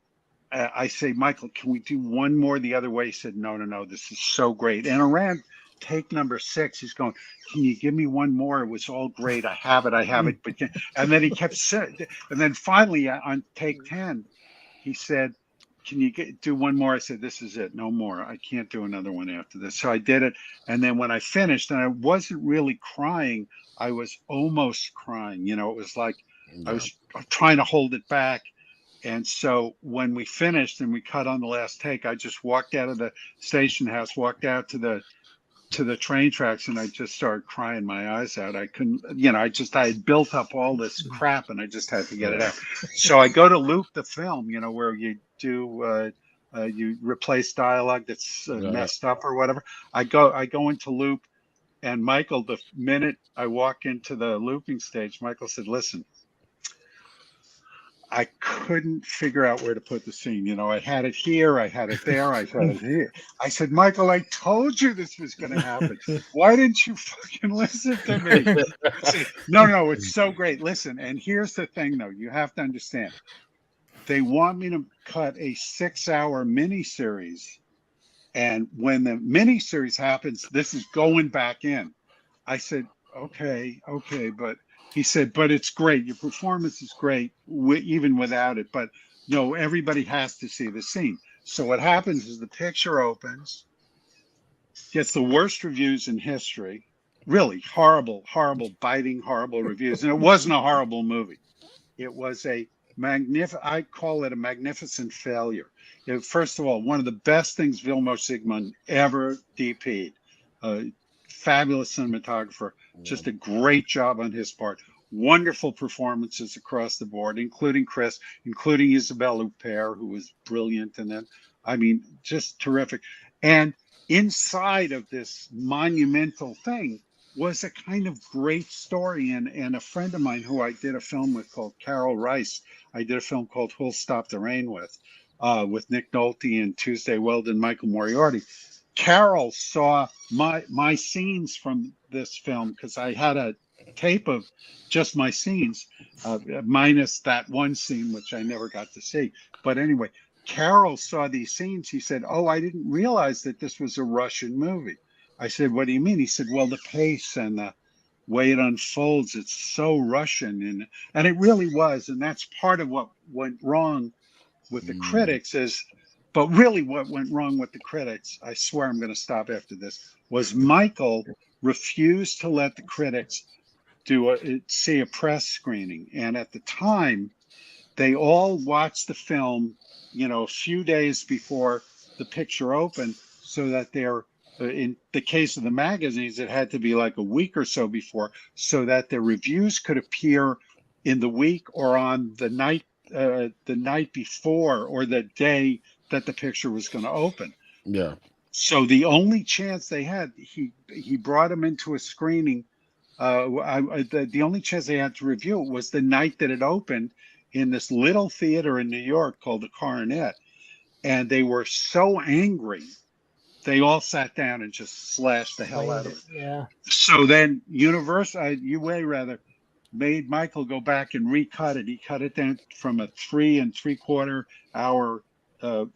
I say, Michael, can we do one more the other way? He said, no, this is so great. And around take number 6, he's going, can you give me one more? It was all great. I have it. But and then he kept saying, and then finally on take 10, he said, can you do one more? I said, this is it. No more. I can't do another one after this. So I did it. And then when I finished, and I wasn't really crying, I was almost crying. It was like I was trying to hold it back. And so when we finished and we cut on the last take, I just walked out of the station house, walked out to the train tracks, and I just started crying my eyes out. I couldn't, I had built up all this crap and I just had to get it out. So I go to loop the film, where you do, you replace dialogue that's messed up or whatever. I go into loop, and Michael, the minute I walk into the looping stage, Michael said, listen, I couldn't figure out where to put the scene. I had it here, I had it there, I had it here. I said, Michael, I told you this was going to happen. Why didn't you fucking listen to me? Said, no, it's so great. Listen, and here's the thing, though. You have to understand. They want me to cut a 6-hour miniseries. And when the miniseries happens, this is going back in. I said, okay, but... He said, but it's great. Your performance is great, even without it. But no, everybody has to see the scene. So what happens is the picture opens, gets the worst reviews in history, really horrible, biting, horrible reviews. And it wasn't a horrible movie. It was I call it a magnificent failure. First of all, one of the best things Vilmos Zsigmond ever DP'd. Fabulous cinematographer, just a great job on his part. Wonderful performances across the board, including Chris, including Isabelle Huppert, who was brilliant. And then, just terrific. And inside of this monumental thing was a kind of great story. And a friend of mine who I did a film with called Carol Rice, I did a film called Who'll Stop the Rain with Nick Nolte and Tuesday Weldon, Michael Moriarty. Carol saw my scenes from this film because I had a tape of just my scenes, minus that one scene, which I never got to see. But anyway, Carol saw these scenes. He said, oh, I didn't realize that this was a Russian movie. I said, what do you mean? He said, well, the pace and the way it unfolds, it's so Russian. And it really was. And that's part of what went wrong with the critics but really what went wrong with the critics, I swear I'm going to stop after this, was Michael refused to let the critics see a press screening. And at the time, they all watched the film, a few days before the picture opened, so that in the case of the magazines, it had to be like a week or so before, so that their reviews could appear in the week or on the night before or the day that the picture was going to open. Yeah. So the only chance they had, he brought him into a screening. The only chance they had to review it was the night that it opened in this little theater in New York called the Coronet. And they were so angry, they all sat down and just slashed the hell out of it. Yeah. So then UA made Michael go back and recut it. He cut it down from a 3 3/4 hour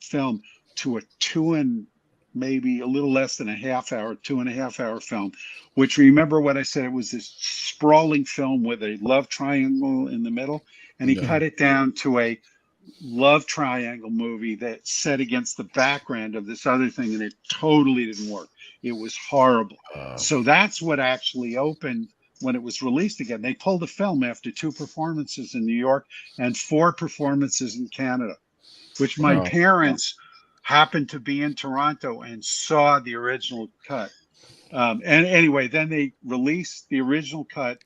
film to a 2 and maybe a little less than a half hour, 2.5 hour film, which, remember what I said, it was this sprawling film with a love triangle in the middle. And he cut it down to a love triangle movie that's set against the background of this other thing. And it totally didn't work. It was horrible. So that's what actually opened when it was released again. They pulled the film after 2 performances in New York and 4 performances in Canada, which my parents happened to be in Toronto and saw the original cut. And anyway, then they released the original cut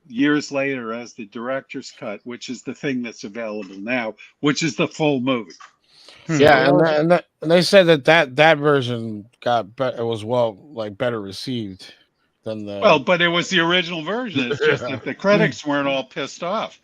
years later as the director's cut, which is the thing that's available now, which is the full movie. Yeah, and they said that version was better received than the. Well, but it was the original version. It's just that the critics weren't all pissed off.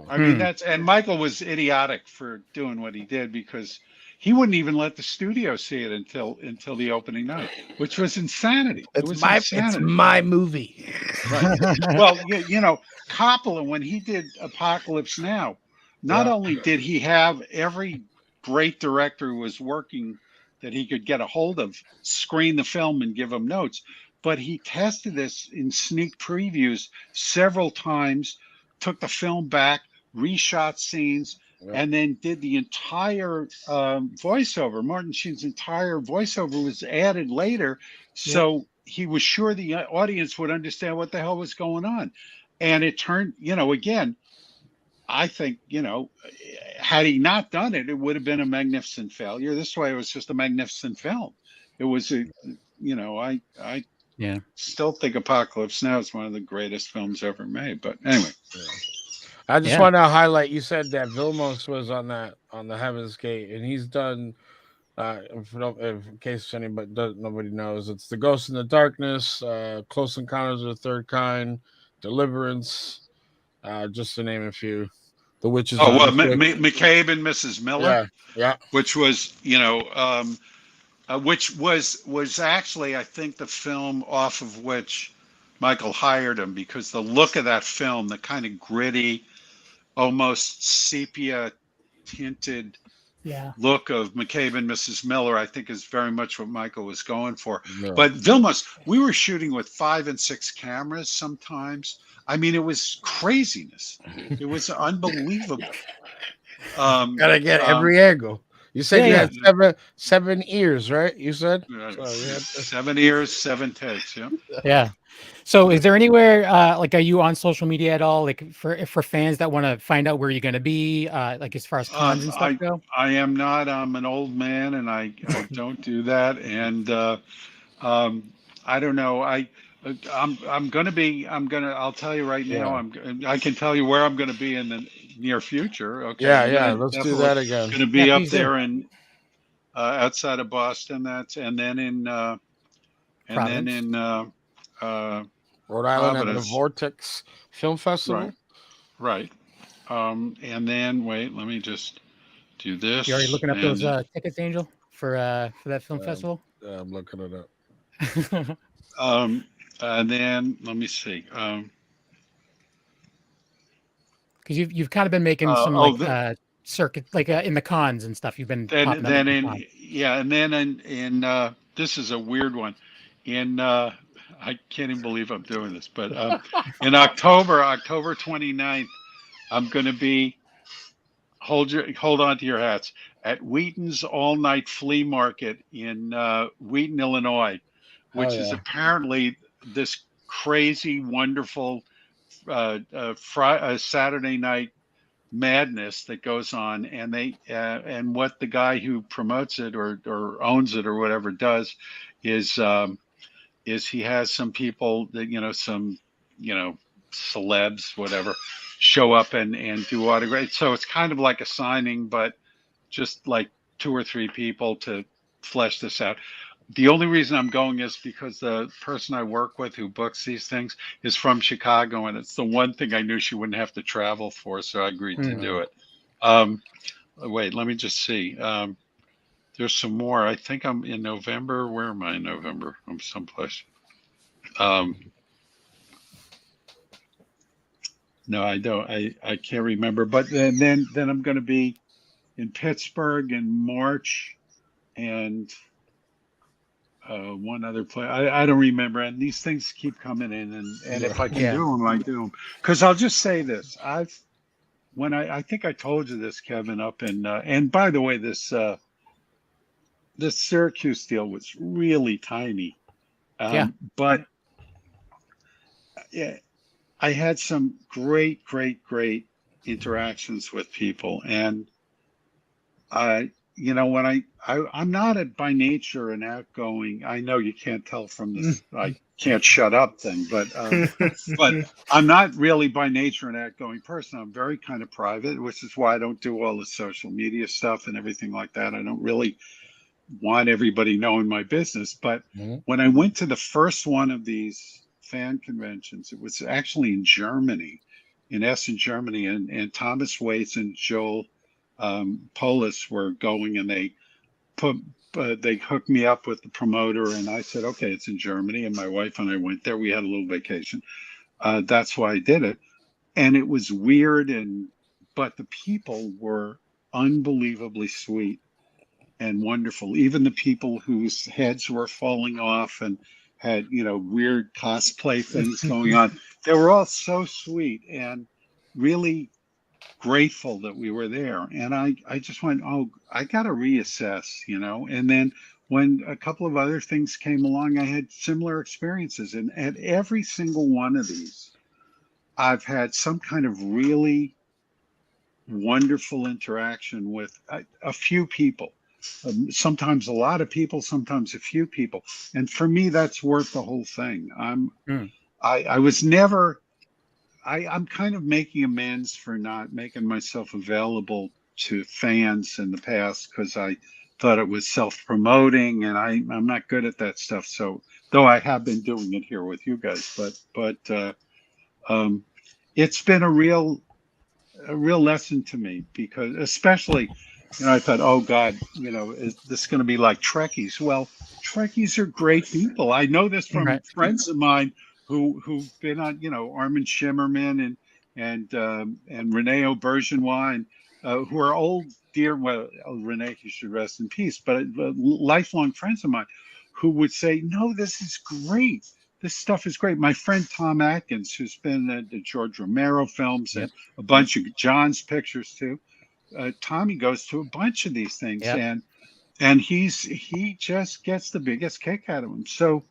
I mean, and Michael was idiotic for doing what he did, because he wouldn't even let the studio see it until the opening night, which was insanity. It's my movie. Right. Well, you know, Coppola, when he did Apocalypse Now, not only did he have every great director who was working that he could get a hold of screen the film and give them notes, but he tested this in sneak previews several times, took the film back, reshot scenes, and then did the entire voiceover. Martin Sheen's entire voiceover was added later, so he was sure the audience would understand what the hell was going on. And it turned, you know, again, I think, you know, had he not done it, it would have been a magnificent failure. This way, it was just a magnificent film. It was a, you know, I still think Apocalypse Now is one of the greatest films ever made. But anyway. I just want to highlight, you said that Vilmos was on the Heaven's Gate, and he's done, in case nobody knows, it's The Ghost in the Darkness, Close Encounters of the Third Kind, Deliverance, just to name a few. The Witches. Oh, well, McCabe and Mrs. Miller. Yeah. Which was, you know, which was actually, I think, the film off of which Michael hired him, because the look of that film, the kind of gritty, almost sepia tinted look of McCabe and Mrs. Miller, I think, is very much what Michael was going for. But Vilmos, we were shooting with 5 and 6 cameras sometimes. I mean, it was craziness. It was unbelievable. Gotta get every angle. You said you had seven ears, right? You said so 7 ears, 7 takes. Yeah. So, is there anywhere like, are you on social media at all? Like for fans that want to find out where you're going to be, like as far as cons and stuff go? I am not. I'm an old man, and I don't do that. And I don't know. I'm going to be. I'll tell you right now. I can tell you where I'm going to be in the near future. Okay. Yeah. Let's do that again. Going to be up there in outside of Boston. And then in Rhode Island at the Vortex Film Festival. Right. And then wait, let me just do this. You already looking up those tickets, Angel, for that film festival? Yeah, I'm looking it up. And then let me see. Because you've kind of been making some circuit, like in the cons and stuff. You've been and then in this is a weird one. In I can't even believe I'm doing this, but in October 29th, I'm going to be hold on to your hats at Wheaton's all-night flea market in Wheaton, Illinois, which is apparently this crazy, wonderful Saturday night madness that goes on, and they and what the guy who promotes it or owns it or whatever does is he has some people that some celebs, whatever, show up and do autographs. So it's kind of like a signing, but just like 2 or 3 people to flesh this out. The only reason I'm going is because the person I work with who books these things is from Chicago, and it's the one thing I knew she wouldn't have to travel for, so I agreed to do it. Wait, let me just see. There's some more. I think I'm in November. Where am I in November? I'm someplace. No, I don't. I can't remember. But then I'm going to be in Pittsburgh in March, and one other play. I don't remember. And these things keep coming in, and if I can do them, I do them. Because I'll just say this: I think I told you this, Kevin, up in and by the way, this Syracuse deal was really tiny, but yeah, I had some great interactions with people, and when I'm not by nature an outgoing. I know you can't tell from this. I can't shut up thing, but I'm not really by nature an outgoing person. I'm very kind of private, which is why I don't do all the social media stuff and everything like that. I don't really want everybody knowing my business. But when I went to the first one of these fan conventions, it was actually in Germany, in Essen, Germany, and Thomas Waits and Joel Polis were going, and they hooked me up with the promoter, and I said, okay, it's in Germany, and my wife and I went there. We had a little vacation. That's why I did it, and it was weird, but the people were unbelievably sweet and wonderful. Even the people whose heads were falling off and had weird cosplay things going on, they were all so sweet and really grateful that we were there. And I just went, oh, I got to reassess, and then when a couple of other things came along, I had similar experiences, and at every single one of these I've had some kind of really wonderful interaction with a few people, sometimes a lot of people, sometimes a few people, and for me that's worth the whole thing. I was never I'm kind of making amends for not making myself available to fans in the past, because I thought it was self-promoting, and I'm not good at that stuff. So, though I have been doing it here with you guys, but it's been a real lesson to me, because especially, I thought, oh God, is this going to be like Trekkies? Well, Trekkies are great people. I know this from friends of mine who've been on, Armin Shimmerman and Rene Aubergenois, and who are old dear. Well, Rene, he should rest in peace, but lifelong friends of mine who would say, "No, this is great. This stuff is great." My friend Tom Atkins, who's been at the George Romero films and a bunch of John's pictures too. Tommy goes to a bunch of these things, and he just gets the biggest kick out of them. So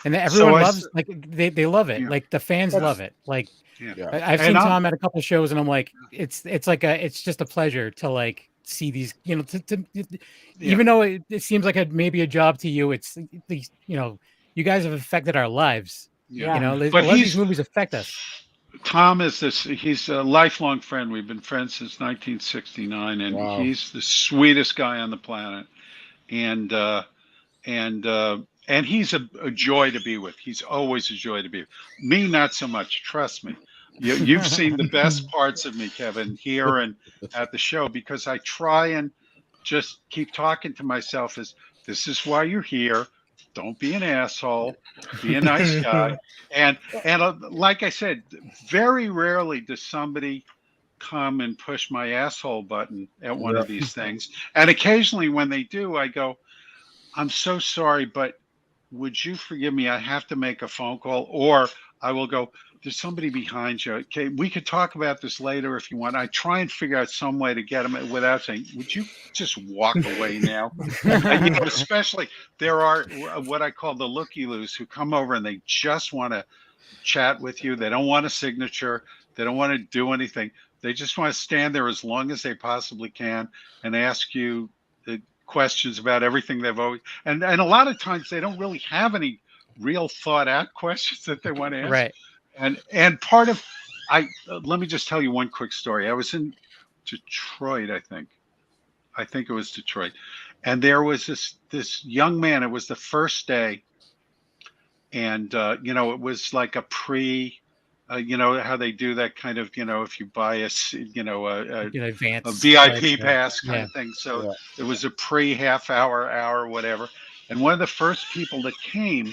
and everyone loves, like they love it. Like the fans love it. Like I've seen Tom at a couple of shows, and I'm like, it's just a pleasure to like see these, even though it seems like maybe a job to you, it's these, you guys have affected our lives. But a lot of these movies affect us. Tom he's a lifelong friend. We've been friends since 1969, and he's the sweetest guy on the planet. And he's a joy to be with. He's always a joy to be with. Me, not so much. Trust me. You've seen the best parts of me, Kevin, here and at the show, because I try and just keep talking to myself as, this is why you're here. Don't be an asshole. Be a nice guy. And like I said, very rarely does somebody come and push my asshole button at one of these things. And occasionally when they do, I go, I'm so sorry, but would you forgive me? I have to make a phone call. Or I will go, there's somebody behind you. Okay, we could talk about this later if you want. I try and figure out some way to get them without saying, would you just walk away now? And, especially there are what I call the looky-loos who come over and they just want to chat with you. They don't want a signature. They don't want to do anything. They just want to stand there as long as they possibly can and ask you the questions about everything they've always, and a lot of times they don't really have any real thought out questions that they want to ask. Right. And part of, let me just tell you one quick story. I was in Detroit, I think it was Detroit, and there was this young man. It was the first day, and it was like a how they do that kind of, if you buy a VIP pass kind of thing. So it was a half hour, whatever. And one of the first people that came,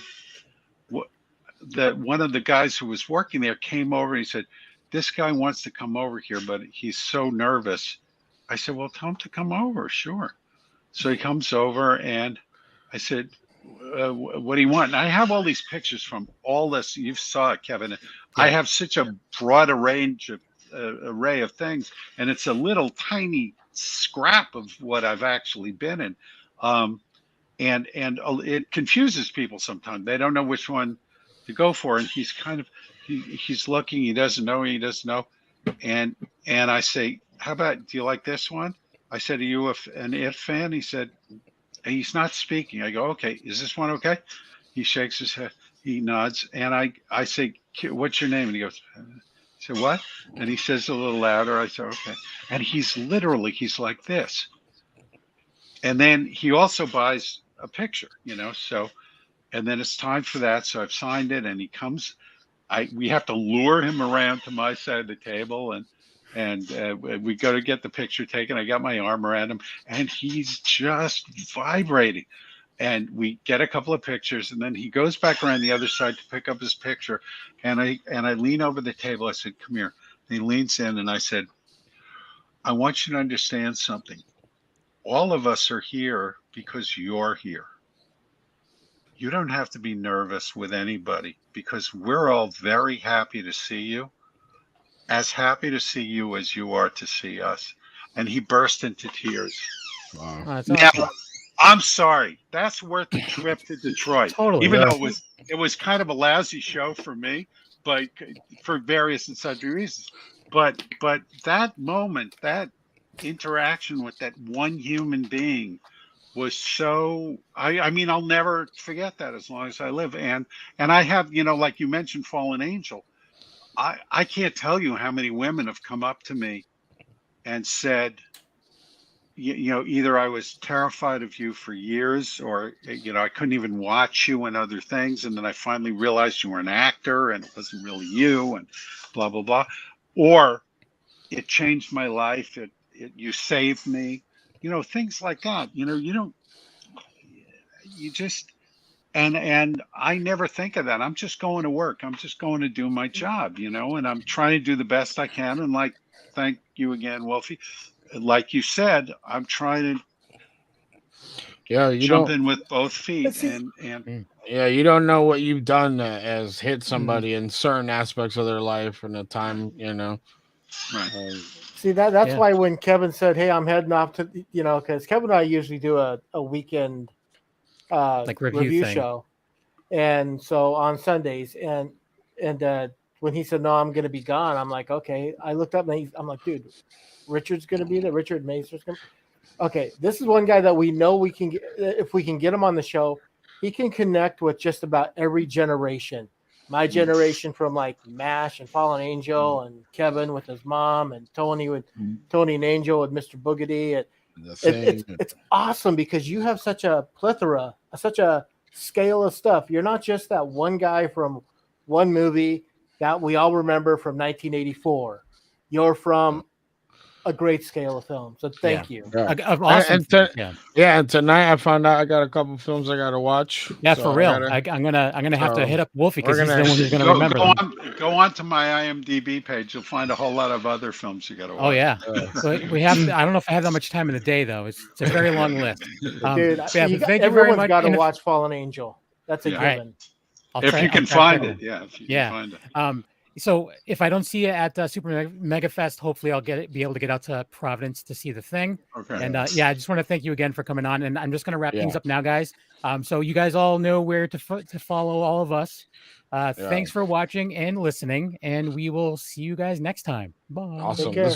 that one of the guys who was working there came over and he said, this guy wants to come over here, but he's so nervous. I said, well, tell him to come over. Sure. So he comes over, and I said, what do you want? And I have all these pictures from all this. You saw it, Kevin. Yeah. I have such a broad array of things, and it's a little tiny scrap of what I've actually been in. And it confuses people sometimes. They don't know which one to go for. And he's kind of, he's looking, he doesn't know. And I say, how about, do you like this one? I said, are you an It fan? He said, he's not speaking. I go, okay, is this one okay? He shakes his head, he nods. And I say, what's your name? And he goes, I said, what? And he says a little louder. I said, okay. And he's like this. And then he also buys a picture, so, and then it's time for that. So I've signed it, and he comes, we have to lure him around to my side of the table, and we go to get the picture taken. I got my arm around him, and he's just vibrating. And we get a couple of pictures, and then he goes back around the other side to pick up his picture. And I lean over the table. I said, come here. And he leans in, and I said, I want you to understand something. All of us are here because you're here. You don't have to be nervous with anybody, because we're all very happy to see you, as happy to see you as you are to see us. And he burst into tears. Wow. Now, I'm sorry. That's worth the trip to Detroit. Totally. Even though it was kind of a lousy show for me, but for various and sundry reasons. But that moment, that interaction with that one human being was so, I mean, I'll never forget that as long as I live. And I have, like you mentioned, Fallen Angel. I can't tell you how many women have come up to me and said, either I was terrified of you for years, or, I couldn't even watch you and other things. And then I finally realized you were an actor and it wasn't really you, and blah, blah, blah. Or it changed my life. You saved me, things like that. And I never think of that. I'm just going to work. I'm just going to do my job, and I'm trying to do the best I can. And thank you again, Wolfie. Like you said, I'm trying to jump in with both feet. And you don't know what you've done as hit somebody in certain aspects of their life and the time, Right. See, that's why when Kevin said, hey, I'm heading off to, because Kevin and I usually do a weekend review show. And so on Sundays, and when he said, no, I'm going to be gone, I'm like, okay. I looked up and I'm like, dude, Richard's going to be there. Richard Masur's going to. Okay, this is one guy that we know we can get, if we can get him on the show, he can connect with just about every generation. My generation, from like MASH and Fallen Angel, and Kevin with his mom, and Tony and Angel with Mr. Boogedy. It's awesome because you have such a plethora, such a scale of stuff. You're not just that one guy from one movie that we all remember from 1984. You're from a great scale of film. So thank you. Yeah. Awesome. And tonight I found out I got a couple films I got to watch. Yeah, so for real. I'm gonna have to hit up Wolfie because he's the one who's gonna remember them. Go on to my IMDb page. You'll find a whole lot of other films you got to watch. Oh yeah. We have. I don't know if I have that much time in the day though. It's a very long list. Dude, thank you very much. Got to watch Fallen Angel. That's a given. If you can find it, If you can find it. So if I don't see you at Super Mega Fest, hopefully I'll be able to get out to Providence to see the thing. Okay. And I just want to thank you again for coming on. And I'm just going to wrap things up now, guys. So you guys all know where to follow all of us. Thanks for watching and listening, and we will see you guys next time. Bye. Awesome.